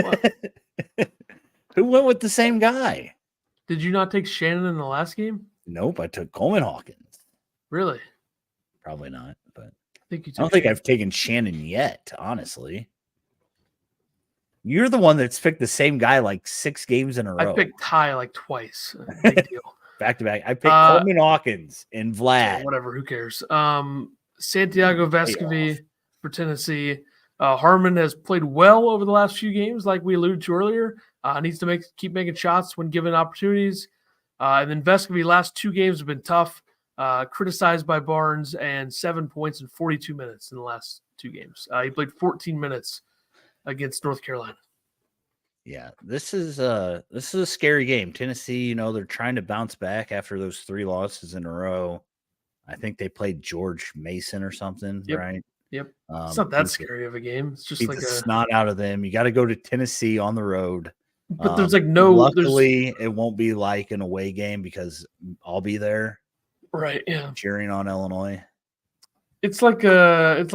What? Who went with the same guy? Did you not take Shannon in the last game? Nope, I took Coleman Hawkins. Really? Probably not, but I don't think I've taken Shannon yet, honestly. You're the one that's picked the same guy like 6 games in a row. I picked Ty like twice. Big deal. Back to back. I picked Coleman Hawkins and Vlad. Whatever, who cares? Santiago Vescovi for Tennessee. Harmon has played well over the last few games, like we alluded to earlier. Needs to keep making shots when given opportunities. And then Vescovi, last 2 games have been tough. criticized by Barnes, and 7 points in 42 minutes in the last 2 games. He played 14 minutes against North Carolina. Yeah, this is a scary game. Tennessee, they're trying to bounce back after those 3 losses in a row. I think they played George Mason or something, Yep. right? Yep. It's not that scary of a game. It's just beat like the snot out of them. You got to go to Tennessee on the road. But there's like no. Luckily, it won't be like an away game because I'll be there. Right. Yeah. Cheering on Illinois. It's like there's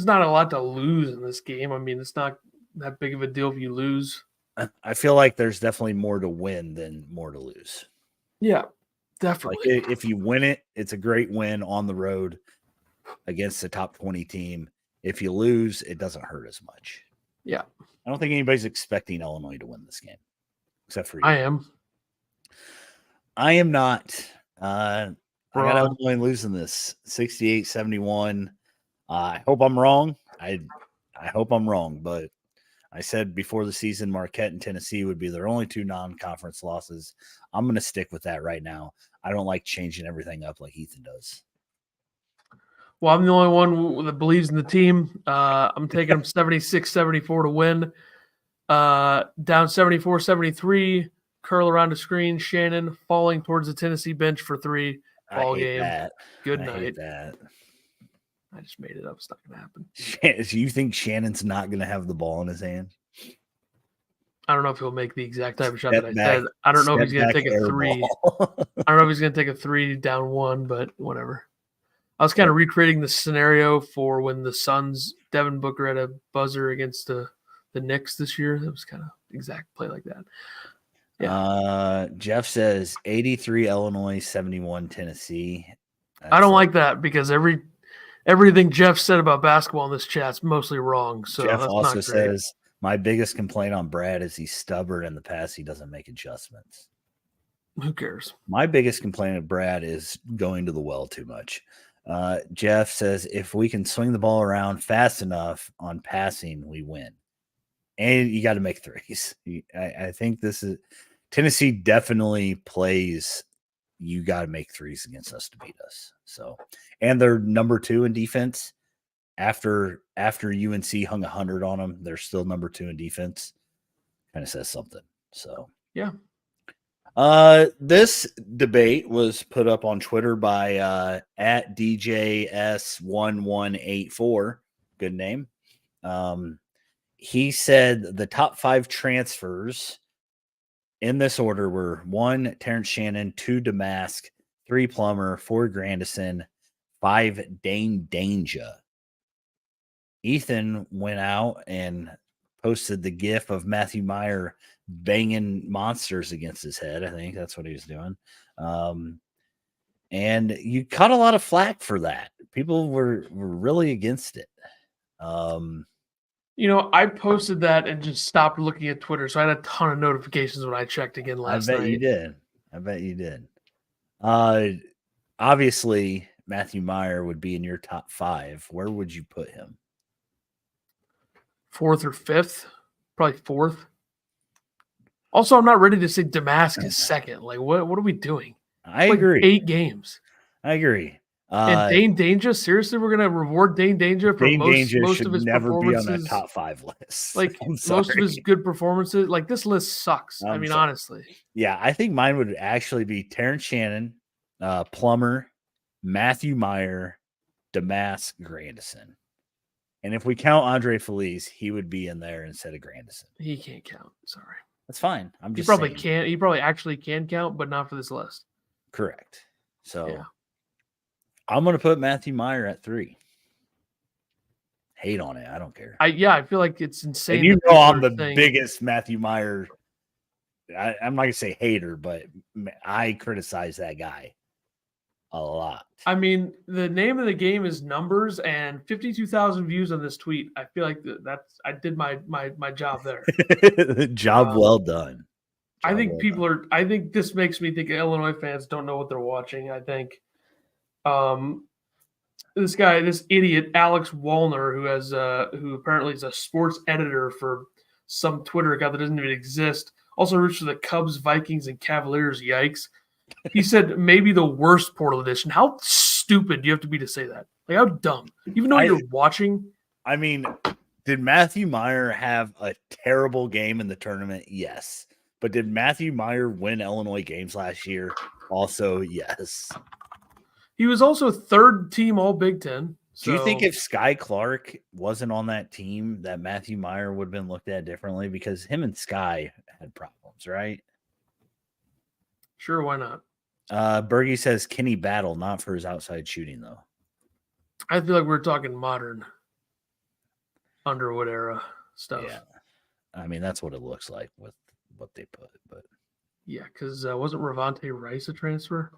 not a lot to lose in this game. I mean, it's not that big of a deal if you lose. I feel like there's definitely more to win than more to lose. Yeah, definitely. Like if you win it, it's a great win on the road against the top 20 team. If you lose, it doesn't hurt as much. Yeah. I don't think anybody's expecting Illinois to win this game, except for you. I am. I am not. I got Illinois losing this 68-71. I hope I'm wrong. I hope I'm wrong, but I said before the season Marquette and Tennessee would be their only 2 non-conference losses. I'm going to stick with that right now. I don't like changing everything up like Ethan does. Well, I'm the only one that believes in the team. I'm taking them 76-74 to win. Down 74-73, curl around the screen. Shannon falling towards the Tennessee bench for 3 all game. That. Good I night. hate that. I just made it up. It's not going to happen. So you think Shannon's not going to have the ball in his hand? I don't know if he'll make the exact type of shot that I said. I don't know if he's going to take a 3. I don't know if he's going to take a 3 down 1, but whatever. I was kind of recreating the scenario for when the Suns, Devin Booker had a buzzer against the Knicks this year. It was kind of exact play like that. Yeah. Jeff says 83 Illinois, 71 Tennessee. I don't like that because everything Jeff said about basketball in this chat's mostly wrong. So Jeff that's also not great. says my biggest complaint on Brad is he's stubborn in the past. He doesn't make adjustments. Who cares? My biggest complaint of Brad is going to the well too much. Jeff says if we can swing the ball around fast enough on passing, we win. And you got to make threes. I think this is Tennessee definitely plays. You got to make threes against us to beat us. So, and they're number 2 in defense. After UNC hung 100 on them, they're still number 2 in defense. Kind of says something. So, yeah. This debate was put up on Twitter by at DJS1184. Good name. He said the top 5 transfers in this order were 1, Terrence Shannon, 2, Damask, 3, Plummer, 4, Grandison, 5, Dane Danger. Ethan went out and posted the gif of Matthew Meyer banging monsters against his head. I think that's what he was doing. And you caught a lot of flack for that. People were really against it. I posted that and just stopped looking at Twitter. So I had a ton of notifications when I checked again last night. I bet you did. Obviously, Matthew Meyer would be in your top 5. Where would you put him? 4th or 5th? Probably 4th. Also, I'm not ready to say Damask is 2nd. Like, what are we doing? I agree. 8 games. I agree. And Dane Danger, seriously, we're gonna reward Dane Danger for most of his never performances. Be on a top 5 list. Like most of his good performances. Like this list sucks. Honestly. Yeah, I think mine would actually be Terrence Shannon, Plummer, Matthew Meyer, Damask, Grandison. And if we count Andre Feliz, he would be in there instead of Grandison. He can't count. Sorry. That's fine. I'm just he probably saying. Can. He probably actually can count, but not for this list. Correct. So yeah. I'm going to put Matthew Meyer at 3. Hate on it. I don't care. I feel like it's insane. And I'm the biggest Matthew Meyer. I'm not going to say hater, but I criticize that guy a lot. I mean, the name of the game is numbers, and 52,000 views on this tweet. I feel like I did my job there. Job well done. I think I think this makes me think Illinois fans don't know what they're watching. I think this idiot, Alex Wallner, who apparently is a sports editor for some Twitter account that doesn't even exist, also roots for the Cubs, Vikings, and Cavaliers. Yikes. He said maybe the worst portal edition. How stupid do you have to be to say that? Like, how dumb? Even though you're watching. I mean, did Matthew Meyer have a terrible game in the tournament? Yes. But did Matthew Meyer win Illinois games last year? Also, yes. He was also third team All Big Ten. So. Do you think if Sky Clark wasn't on that team, that Matthew Meyer would have been looked at differently? Because him and Sky had problems, right? Sure, why not? Bergie says Kenny Battle, not for his outside shooting, though. I feel like we're talking modern Underwood era stuff. Yeah. I mean, that's what it looks like with what they put. But yeah, because wasn't Ravonte Rice a transfer?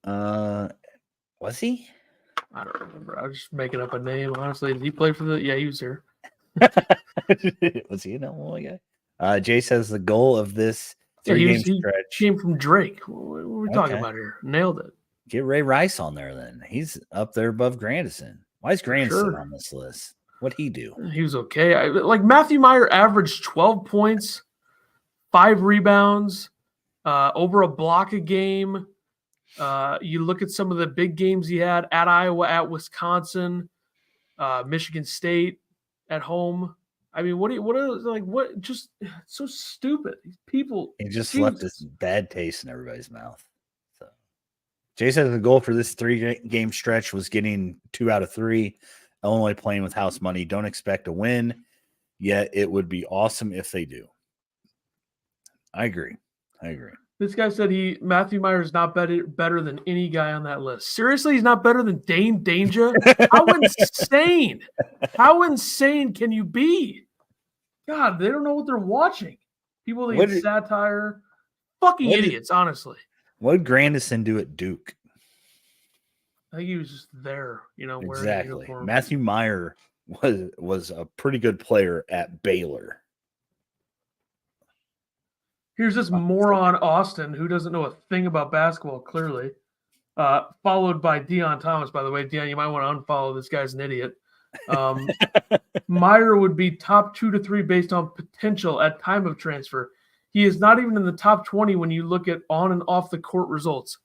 Was he? I don't remember. I was just making up a name. Honestly, did he play for the? Yeah, he was here. Was he an Illinois guy? Jay says the goal of this three-game stretch came from Drake. What are we talking about here? Nailed it. Get Ray Rice on there then. He's up there above Grandison. Why is Grandison on this list? What'd he do? He was okay. Like Matthew Meyer averaged 12 points, 5 rebounds, over a block a game. You look at some of the big games he had at Iowa, at Wisconsin, Michigan State, at home. I mean, what? Just so stupid. These people. He just left this bad taste in everybody's mouth. So, Jay said the goal for this 3-game stretch was getting 2 out of 3. Illinois playing with house money. Don't expect a win, yet it would be awesome if they do. I agree. This guy said Matthew Meyer is not better than any guy on that list. Seriously, he's not better than Dane Danger? How insane? How insane can you be? God, they don't know what they're watching. People that get satire. Fucking idiots, honestly. What did Grandison do at Duke? I think he was just there, wearing exactly. a uniform. Matthew Meyer was a pretty good player at Baylor. Here's this moron Austin who doesn't know a thing about basketball, clearly. Followed by Deion Thomas, by the way. Deion, you might want to unfollow. This guy's an idiot. Meyer would be top 2 to 3 based on potential at time of transfer. He is not even in the top 20 when you look at on and off the court results.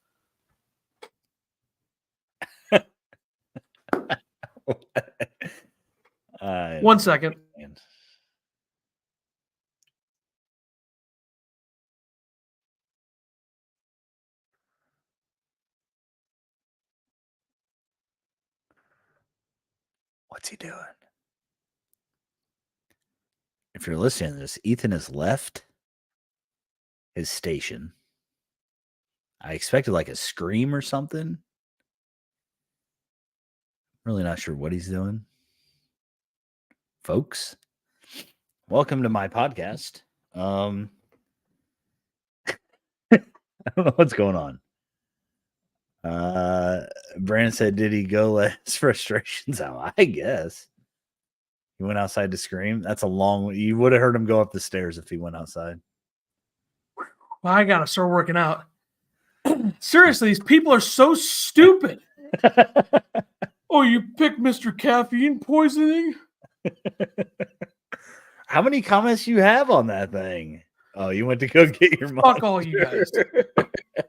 One second. What's he doing? If you're listening to this, Ethan has left his station. I expected like a scream or something. Really not sure what he's doing. Folks, welcome to my podcast. I don't know what's going on. Brandon said, did he go let his frustrations out? I guess. He went outside to scream. That's a long way. You would have heard him go up the stairs if he went outside. Well, I got to start working out. Seriously, these people are so stupid. Oh, you picked Mr. Caffeine Poisoning? How many comments you have on that thing? Oh, you went to go get your mom. Fuck all you guys.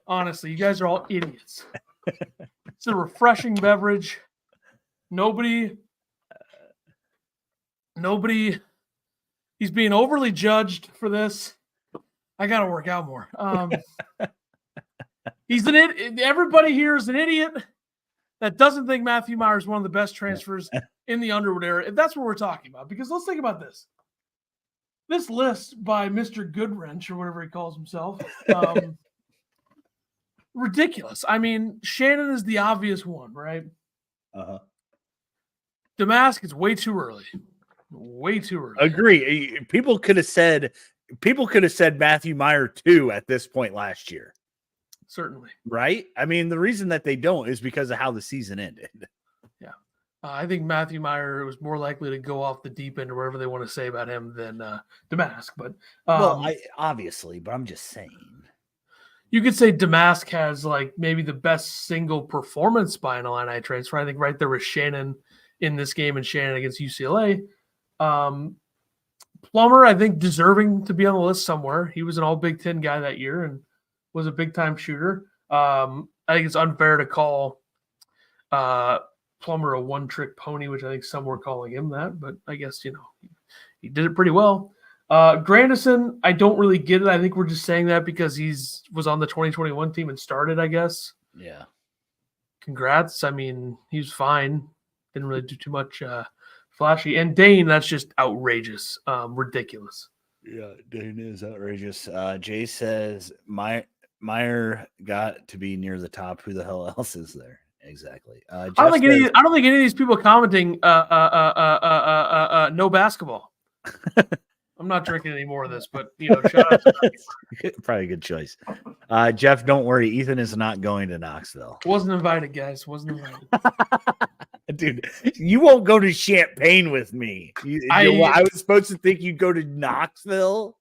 Honestly, you guys are all idiots. It's a refreshing beverage. Nobody, he's being overly judged for this. I got to work out more. He's an idiot. Everybody here is an idiot that doesn't think Matthew Meyer is one of the best transfers in the Underwood era. If that's what we're talking about, because let's think about this. This list by Mr. Goodwrench, or whatever he calls himself, ridiculous. I mean, Shannon is the obvious one, right? Uh-huh. Damask is way too early. Way too early. Agree. People could have said Matthew Meyer too at this point last year. Certainly. Right? I mean, the reason that they don't is because of how the season ended. Yeah. I think Matthew Meyer was more likely to go off the deep end or whatever they want to say about him than Damask. But obviously, but I'm just saying. You could say Damask has like maybe the best single performance by an Illini transfer. I think right there was Shannon in this game and Shannon against UCLA. Plummer, I think, deserving to be on the list somewhere. He was an all Big Ten guy that year and was a big-time shooter. I think it's unfair to call Plummer a one-trick pony, which I think some were calling him that, but I guess, he did it pretty well. Grandison, I don't really get it. I think we're just saying that because was on the 2021 team and started, I guess. Yeah. Congrats. I mean, he's fine. Didn't really do too much flashy. And Dane, that's just outrageous. Ridiculous. Yeah, Dane is outrageous. Jay says Meyer got to be near the top. Who the hell else is there? Exactly. I don't think any of these people commenting no basketball. I'm not drinking any more of this, but shout out to probably a good choice. Jeff, don't worry. Ethan is not going to Knoxville. Wasn't invited, guys. Wasn't invited. Dude, you won't go to Champaign with me. I was supposed to think you'd go to Knoxville.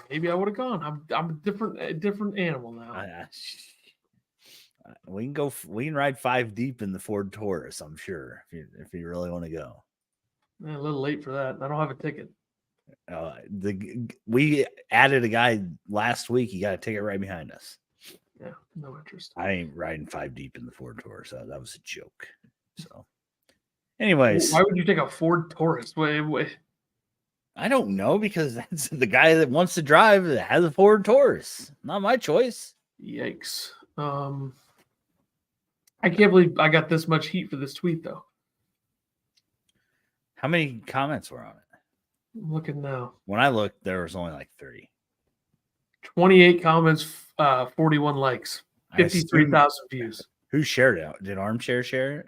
Maybe I would have gone. I'm a different animal now. We can ride 5 deep in the Ford Taurus, I'm sure, if you really want to go. A little late for that. I don't have a ticket. We added a guy last week. He got a ticket right behind us. Yeah, no interest. I ain't riding 5 deep in the Ford Taurus, so that was a joke. So, anyways, why would you take a Ford Taurus? Wait. I don't know, because that's the guy that wants to drive that has a Ford Taurus. Not my choice. Yikes. I can't believe I got this much heat for this tweet, though. How many comments were on it? I'm looking now. When I looked, there was only like 30. 28 comments, 41 likes, 53,000 views. Who shared it? Did Armchair share it?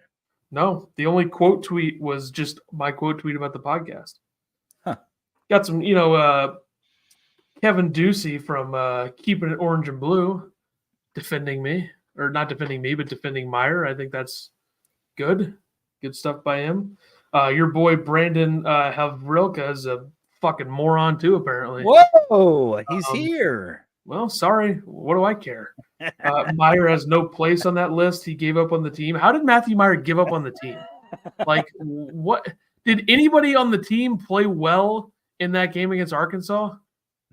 No, the only quote tweet was just my quote tweet about the podcast. Huh. Got some, Kevin Ducey from Keeping It Orange and Blue defending me. Or not defending me, but defending Meyer. I think that's good. Good stuff by him. Your boy Brandon Havrilka is a fucking moron too, apparently. Whoa, he's here. Well, sorry. What do I care? Meyer has no place on that list. He gave up on the team. How did Matthew Meyer give up on the team? Like, what? Did anybody on the team play well in that game against Arkansas?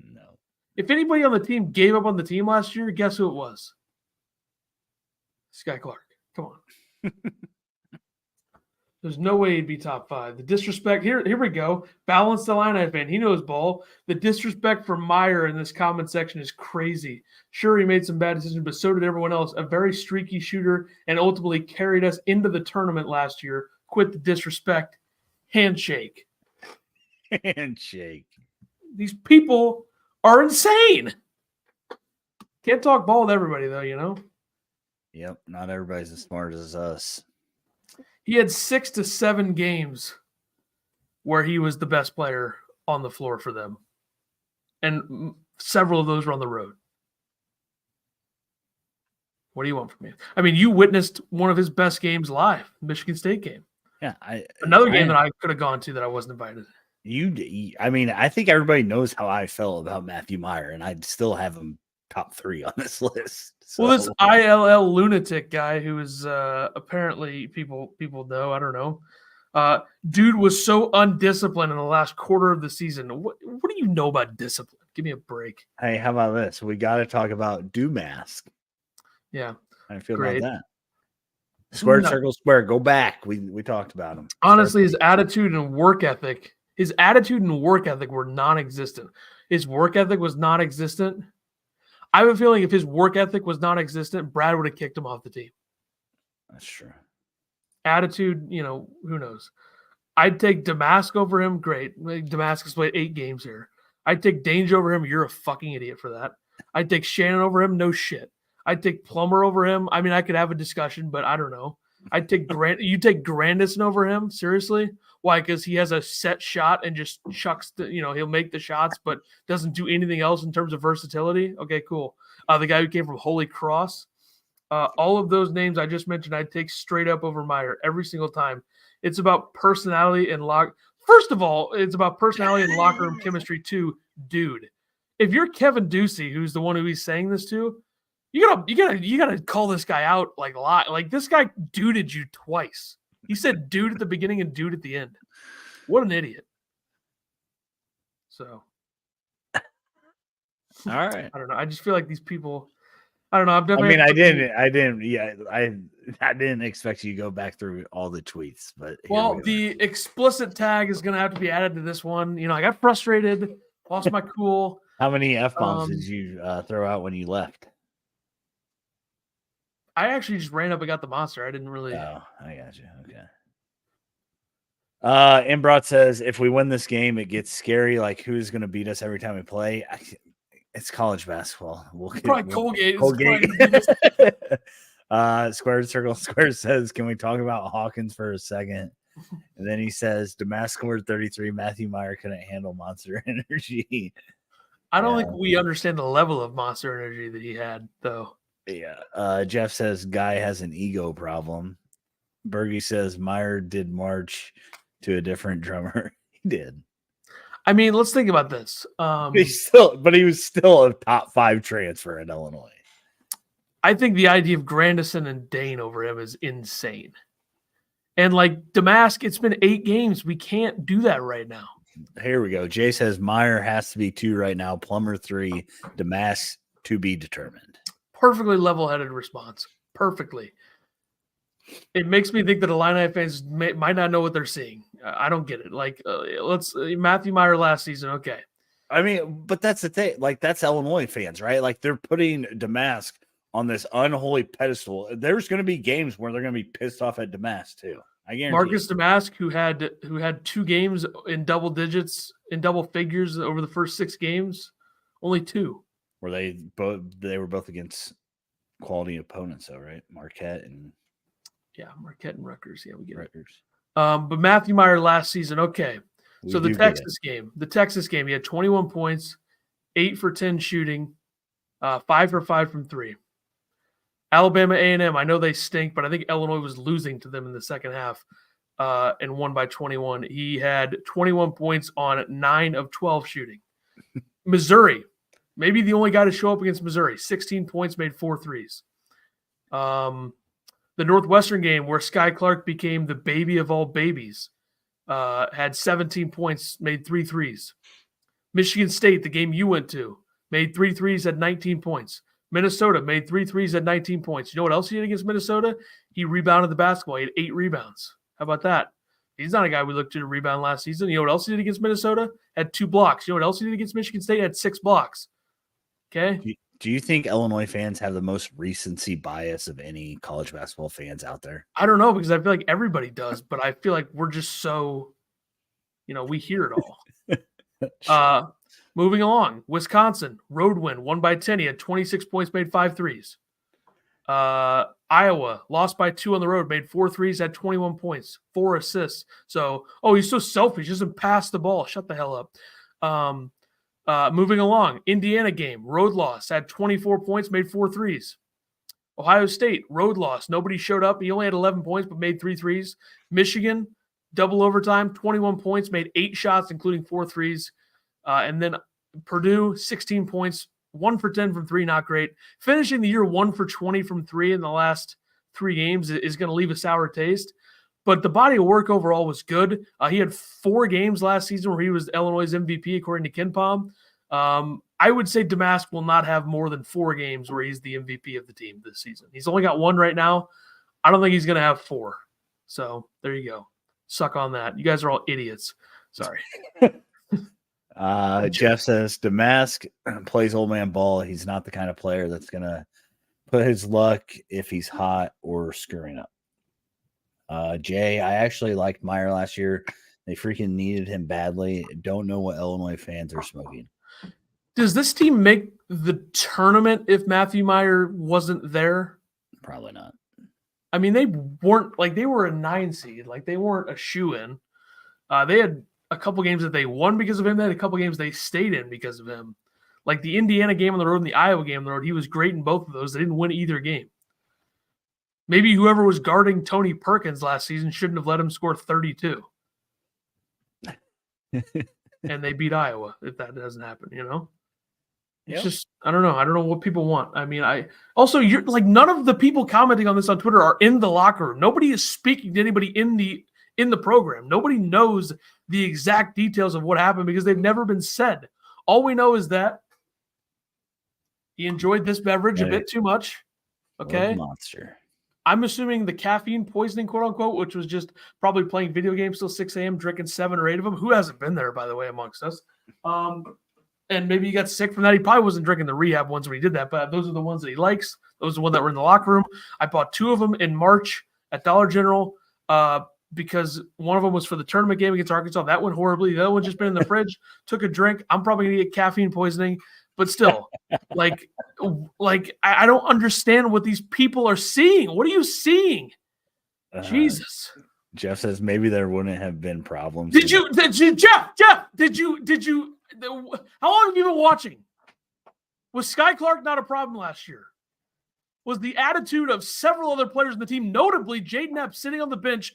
No. If anybody on the team gave up on the team last year, guess who it was? Sky Clark. Come on. There's no way he'd be top 5. The disrespect here we go. Balance the Illini fan. He knows ball. The disrespect for Meyer in this comment section is crazy. Sure, he made some bad decisions, but so did everyone else. A very streaky shooter and ultimately carried us into the tournament last year. Quit the disrespect. Handshake. Handshake. These people are insane. Can't talk ball with everybody, though, Yep, not everybody's as smart as us. He had 6 to 7 games where he was the best player on the floor for them. And several of those were on the road. What do you want from me? I mean, you witnessed one of his best games live, Michigan State game. Yeah. Another game that I could have gone to that I wasn't invited. I think everybody knows how I felt about Matthew Meyer, and I'd still have him top 3 on this list. So. Well, this ILL lunatic guy who is apparently people know, I don't know. Dude was so undisciplined in the last quarter of the season. What do you know about discipline? Give me a break. Hey, how about this? We got to talk about Mask. Yeah. I feel about that. Square, circle, square. Go back. We talked about him. Honestly, his attitude and work ethic were non-existent. His work ethic was non-existent. I have a feeling if his work ethic was non-existent, Brad would have kicked him off the team. That's true. Attitude, who knows? I'd take Damask over him. Great. Damask has played 8 games here. I'd take Dange over him. You're a fucking idiot for that. I'd take Shannon over him. No shit. I'd take Plummer over him. I mean, I could have a discussion, but I don't know. I'd take you take Grandison over him? Seriously? Why? Because he has a set shot and just chucks he'll make the shots, but doesn't do anything else in terms of versatility. Okay, cool. The guy who came from Holy Cross. All of those names I just mentioned, I'd take straight up over Meyer every single time. It's about personality and First of all, it's about personality and locker room chemistry too, dude. If you're Kevin Ducey, who's the one who he's saying this to, you gotta call this guy out like a lot. Like, this guy duded you twice. He said dude at the beginning and dude at the end. What an idiot. So, all right. I don't know. I just feel like these people, I don't know. I'm I definitely. mean, I didn't expect you to go back through all the tweets, but Well, the explicit tag is going to have to be added to this one. You know, I got frustrated, lost my cool. how many F-bombs did you throw out when you left? I actually just ran up and got the monster. I didn't really. Oh, I got you. Okay. Imbrot says if we win this game, it gets scary. Like who's going to beat us every time we play? It's college basketball. Probably Colgate. Square Circle Square says, can we talk about Hawkins for a second? And then he says, Damas scored 33. Matthew Meyer couldn't handle Monster Energy. I don't think we understand the level of Monster Energy that he had, though. Yeah. Jeff says, Guy has an ego problem. Bergie says, Meyer did march to a different drummer. He did. I mean, let's think about this. He was still a top 5 transfer in Illinois. I think the idea of Grandison and Dane over him is insane. And like Damask, it's been 8 games. We can't do that right now. Here we go. Jay says Meyer has to be 2 right now. Plummer 3. Damask to be determined. Perfectly level-headed response. Perfectly. It makes me think that Illini fans might not know what they're seeing. I don't get it. Like, Matthew Meyer last season, okay. I mean, but that's the thing. Like, that's Illinois fans, right? Like, they're putting Damask on this unholy pedestal. There's going to be games where they're going to be pissed off at Damask too. I guarantee. Marcus Damask, who had 2 games in double digits, in double figures over the first 6 games, only 2. Were they were both against quality opponents, though, right? Marquette and Rutgers. Yeah, we get Rutgers. it. But Matthew Meyer last season, okay. We so the Texas game, he had 21 points, 8 for 10 shooting, 5 for 5 from 3. Alabama A&M, I know they stink, but I think Illinois was losing to them in the second half and won by 21. He had 21 points on 9 of 12 shooting. Missouri, maybe the only guy to show up against Missouri, 16 points, made 4 threes. The Northwestern game where Sky Clark became the baby of all babies, had 17 points, made 3 threes. Michigan State, the game you went to, made 3 threes, had 19 points. Minnesota made 3 threes, had 19 points. You know what else he did against Minnesota? He rebounded the basketball. He had 8 rebounds. How about that? He's not a guy we looked to rebound last season. You know what else he did against Minnesota? Had 2 blocks. You know what else he did against Michigan State? Had 6 blocks. Okay. Do you think Illinois fans have the most recency bias of any college basketball fans out there? I don't know, because I feel like everybody does, but I feel like we're just so, we hear it all. Moving along, Wisconsin, road win, 1 by 10. He had 26 points, made 5 threes. Iowa, lost by 2 on the road, made 4 threes, had 21 points, 4 assists. So, he's so selfish. He doesn't pass the ball. Shut the hell up. Moving along, Indiana game, road loss, had 24 points, made 4 threes. Ohio State, road loss. Nobody showed up. He only had 11 points, but made 3 threes. Michigan, double overtime, 21 points, made 8 shots, including 4 threes. And then Purdue, 16 points, 1 for 10 from 3, not great. Finishing the year 1 for 20 from 3 in the last 3 games is going to leave a sour taste. But the body of work overall was good. He had 4 games last season where he was Illinois' MVP, according to KenPom. I would say Damask will not have more than 4 games where he's the MVP of the team this season. He's only got 1 right now. I don't think he's going to have 4. So there you go. Suck on that. You guys are all idiots. Sorry. Jeff says Damask plays old man ball. He's not the kind of player that's going to put his luck if he's hot or screwing up. Jay, I actually liked Meyer last year. They freaking needed him badly. Don't know what Illinois fans are smoking. Does this team make the tournament if Matthew Meyer wasn't there? Probably not. I mean, they were a 9 seed. Like, they weren't a shoe-in. They had a couple games that they won because of him. They had a couple games they stayed in because of him. Like the Indiana game on the road and the Iowa game on the road, he was great in both of those. They didn't win either game. Maybe whoever was guarding Tony Perkins last season shouldn't have let him score 32. And they beat Iowa if that doesn't happen, It's just, I don't know. I don't know what people want. I mean, you're like, none of the people commenting on this on Twitter are in the locker room. Nobody is speaking to anybody in the program. Nobody knows the exact details of what happened because they've never been said. All we know is that He enjoyed this beverage a bit too much. Okay. Monster. I'm assuming the caffeine poisoning, quote unquote, which was just probably playing video games till 6 a.m., drinking 7 or 8 of them. Who hasn't been there, by the way, amongst us? And maybe he got sick from that. He probably wasn't drinking the rehab ones when he did that, but those are the ones that he likes. Those are the ones that were in the locker room. I bought 2 of them in March at Dollar General because one of them was for the tournament game against Arkansas. That went horribly. The other one just been in the fridge, took a drink. I'm probably going to get caffeine poisoning, but still, like I don't understand what these people are seeing. What are you seeing? Jesus. Jeff says maybe there wouldn't have been problems. Jeff, did you, how long have you been watching? Was Sky Clark not a problem last year? Was the attitude of several other players in the team, notably Jaden Epps, sitting on the bench,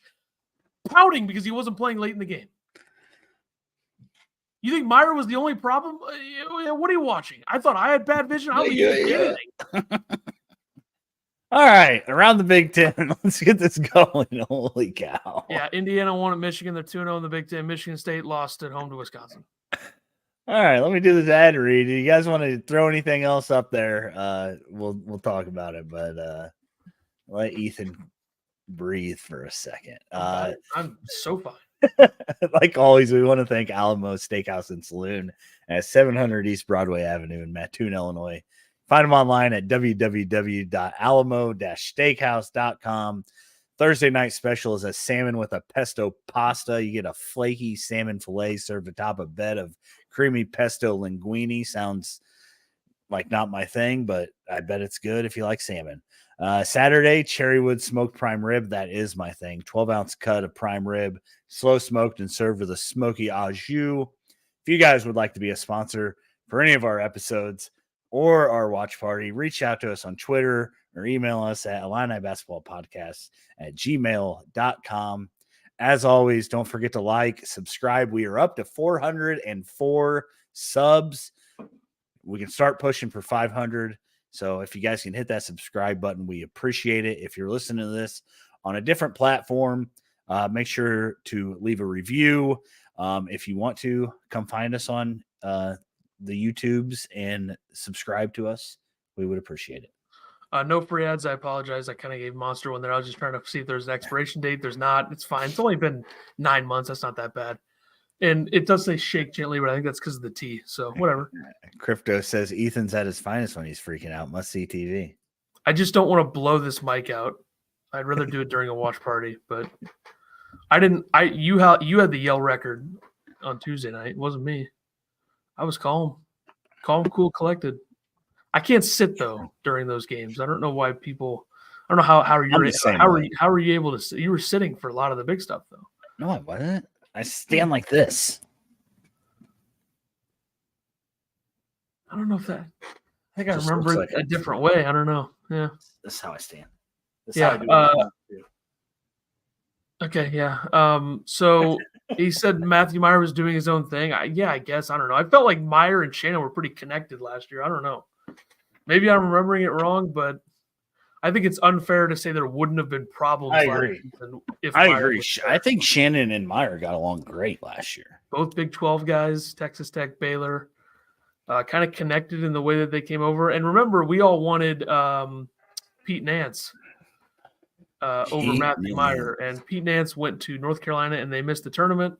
pouting because he wasn't playing late in the game? You think Meyer was the only problem? What are you watching? I thought I had bad vision. I don't think you did anything. All right, around the Big Ten. Let's get this going. Holy cow. Yeah, Indiana won at Michigan. They're 2-0 in the Big Ten. Michigan State lost at home to Wisconsin. All right, let me do this ad read. Do you guys want to throw anything else up there? We'll talk about it, but let Ethan breathe for a second. I'm so fine. Like always, we want to thank Alamo Steakhouse and Saloon at 700 East Broadway Avenue in Mattoon, Illinois. Find them online at www.alamo-steakhouse.com. Thursday night special is a salmon with a pesto pasta. You get a flaky salmon fillet served atop a bed of creamy pesto linguine. Sounds like not my thing, but I bet it's good if you like salmon. Saturday, Cherrywood smoked prime rib. That is my thing. 12-ounce cut of prime rib, slow smoked and served with a smoky au jus. If you guys would like to be a sponsor for any of our episodes or our watch party, reach out to us on Twitter or email us at illinibasketballpodcast@gmail.com. As always, don't forget to like, subscribe. We are up to 404 subs. We can start pushing for 500. So if you guys can hit that subscribe button, we appreciate it. If you're listening to this on a different platform, make sure to leave a review. If you want to, come find us on the YouTubes and subscribe to us. We would appreciate it. No free ads. I apologize. I kind of gave Monster one there. I was just trying to see if there's an expiration date. There's not. It's fine. It's only been 9 months. That's not that bad. And it does say shake gently, but I think that's because of the T. So whatever. Crypto says Ethan's at his finest when he's freaking out. Must see TV. I just don't want to blow this mic out. I'd rather do it during a watch party, but I didn't. You had the yell record on Tuesday night. It wasn't me. I was calm, cool, collected. I can't sit though during those games. I don't know why people. I don't know how are you able to sit? You were sitting for a lot of the big stuff though. No, I wasn't. I stand like this. I don't know if that. I think I remember it a different way. I don't know. Yeah. That's how I stand. That's how I do it. Okay. Yeah. So he said Matthew Meyer was doing his own thing. I guess. I don't know. I felt like Meyer and Shannon were pretty connected last year. I don't know. Maybe I'm remembering it wrong, but I think it's unfair to say there wouldn't have been problems. I agree. I agree. I think Shannon and Meyer got along great last year. Both Big 12 guys, Texas Tech, Baylor, kind of connected in the way that they came over. And remember, we all wanted Pete Nance over Matthew Meyer. And Pete Nance went to North Carolina, and they missed the tournament.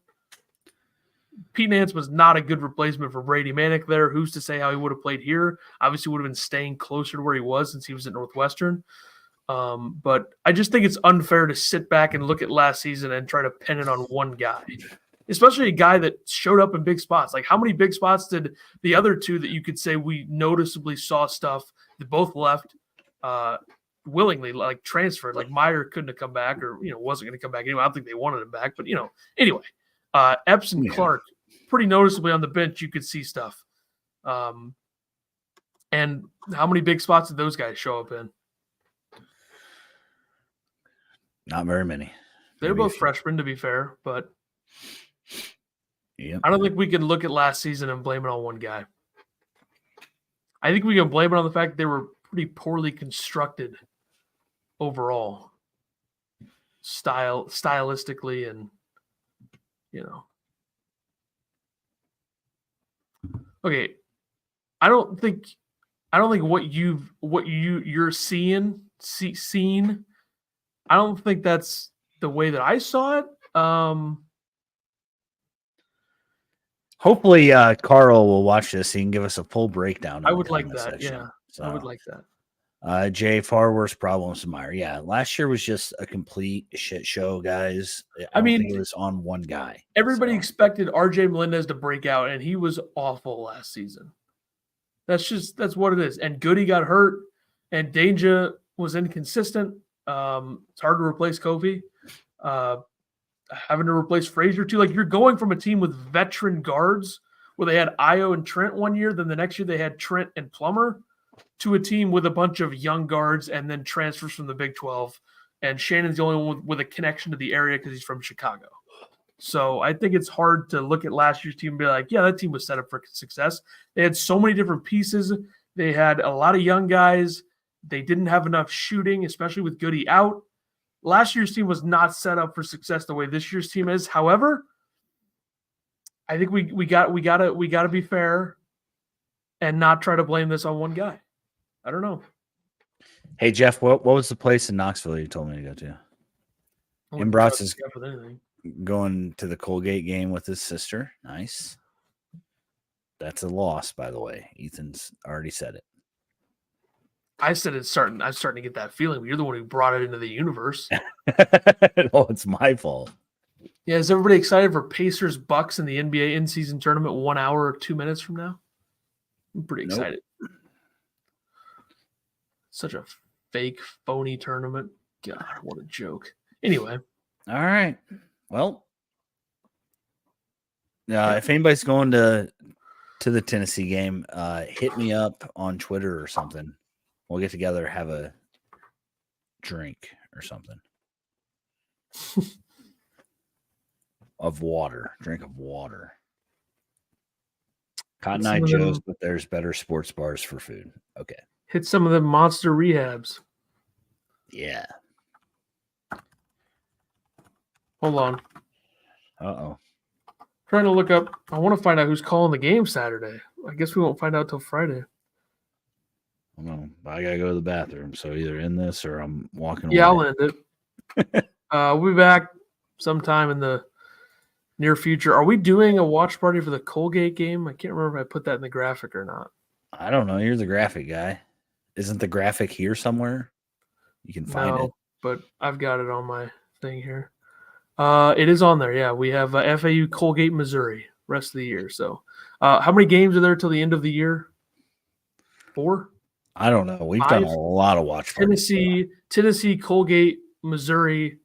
Pete Nance was not a good replacement for Brady Manick there. Who's to say how he would have played here? Obviously, would have been staying closer to where he was since he was at Northwestern. But I just think it's unfair to sit back and look at last season and try to pin it on one guy, especially a guy that showed up in big spots. Like, how many big spots did the other two that you could say we noticeably saw stuff that both left willingly, like transferred? Like Meyer couldn't have come back, or wasn't going to come back anyway. I don't think they wanted him back, but anyway. Epps and Clark, pretty noticeably on the bench, you could see stuff. And how many big spots did those guys show up in? Not very many. They're both freshmen, to be fair, but I don't think we can look at last season and blame it on one guy. I think we can blame it on the fact that they were pretty poorly constructed overall, stylistically, and Okay, I don't think I don't think you're seeing. I don't think that's the way that I saw it. Hopefully, Carl will watch this. He can give us a full breakdown. In I the would like comment that. section. Yeah, So, I would like that. Jay, far worse problems than Meyer. Yeah, last year was just a complete shit show, guys. I mean, don't think it was on one guy. Everybody expected RJ Melendez to break out, and he was awful last season. That's what it is. And Goody got hurt, and Danger was inconsistent. It's hard to replace Kofi. Having to replace Frazier too. Like, you're going from a team with veteran guards where they had Io and Trent one year, then the next year they had Trent and Plummer, to a team with a bunch of young guards and then transfers from the Big 12. And Shannon's the only one with a connection to the area because he's from Chicago. So I think it's hard to look at last year's team and be like, yeah, that team was set up for success. They had so many different pieces. They had a lot of young guys. They didn't have enough shooting, especially with Goody out. Last year's team was not set up for success the way this year's team is. However, I think we gotta be fair and not try to blame this on one guy. I don't know. Hey Jeff, what was the place in Knoxville you told me to go to? Imbrots is going to the Colgate game with his sister. Nice. That's a loss, by the way. Ethan's already said it. I said I'm starting to get that feeling. But you're the one who brought it into the universe. Oh, it's my fault. Yeah, is everybody excited for Pacers Bucks in the NBA in-season tournament 1 hour or 2 minutes from now? I'm pretty excited. Such a fake, phony tournament. God, what a joke. Anyway. All right. Well, if anybody's going to the Tennessee game, hit me up on Twitter or something. We'll get together, have a drink or something. Drink of water. Cotton Eye Joe's, but there's better sports bars for food. Okay. Hit some of the monster rehabs. Yeah. Hold on. Uh-oh. Trying to look up. I want to find out who's calling the game Saturday. I guess we won't find out till Friday. No, I gotta go to the bathroom. So either in this or I'm walking away. Yeah, I'll end it. We'll be back sometime in the near future. Are we doing a watch party for the Colgate game? I can't remember if I put that in the graphic or not. I don't know. You're the graphic guy. Isn't the graphic here somewhere? You can find it. But I've got it on my thing here. It is on there. Yeah, we have FAU Colgate, Missouri, rest of the year. So, how many games are there till the end of the year? 4? I don't know. We've done a lot of watch parties. Tennessee, Colgate, Missouri,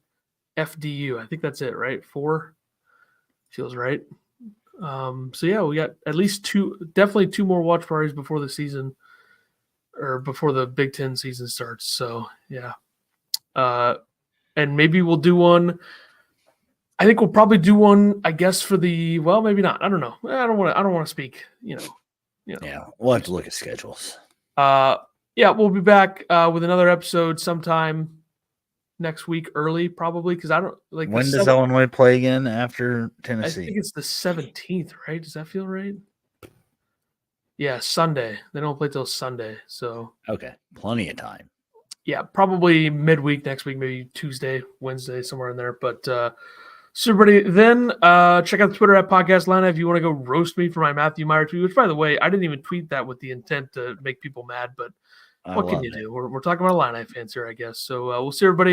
FDU. I think that's it, right? 4 feels right. So yeah, we got at least 2, definitely 2 more watch parties before the season, or before the Big Ten season starts. So yeah, and maybe we'll do one. I think we'll probably do one, I guess, for maybe not. I don't know. I don't want to speak, you know. Yeah, we'll have to look at schedules. Yeah, we'll be back with another episode sometime next week, early probably, because I don't like. When does Illinois play again after Tennessee? I think it's the 17th, right? Does that feel right? Yeah, Sunday. They don't play till Sunday, so okay, plenty of time. Yeah, probably midweek next week, maybe Tuesday, Wednesday, somewhere in there. But so everybody, then check out the Twitter at Podcast Line if you want to go roast me for my Matthew Meyer tweet, which, by the way, I didn't even tweet that with the intent to make people mad, but what can you do? We're talking about Illini fans here, I guess. So we'll see everybody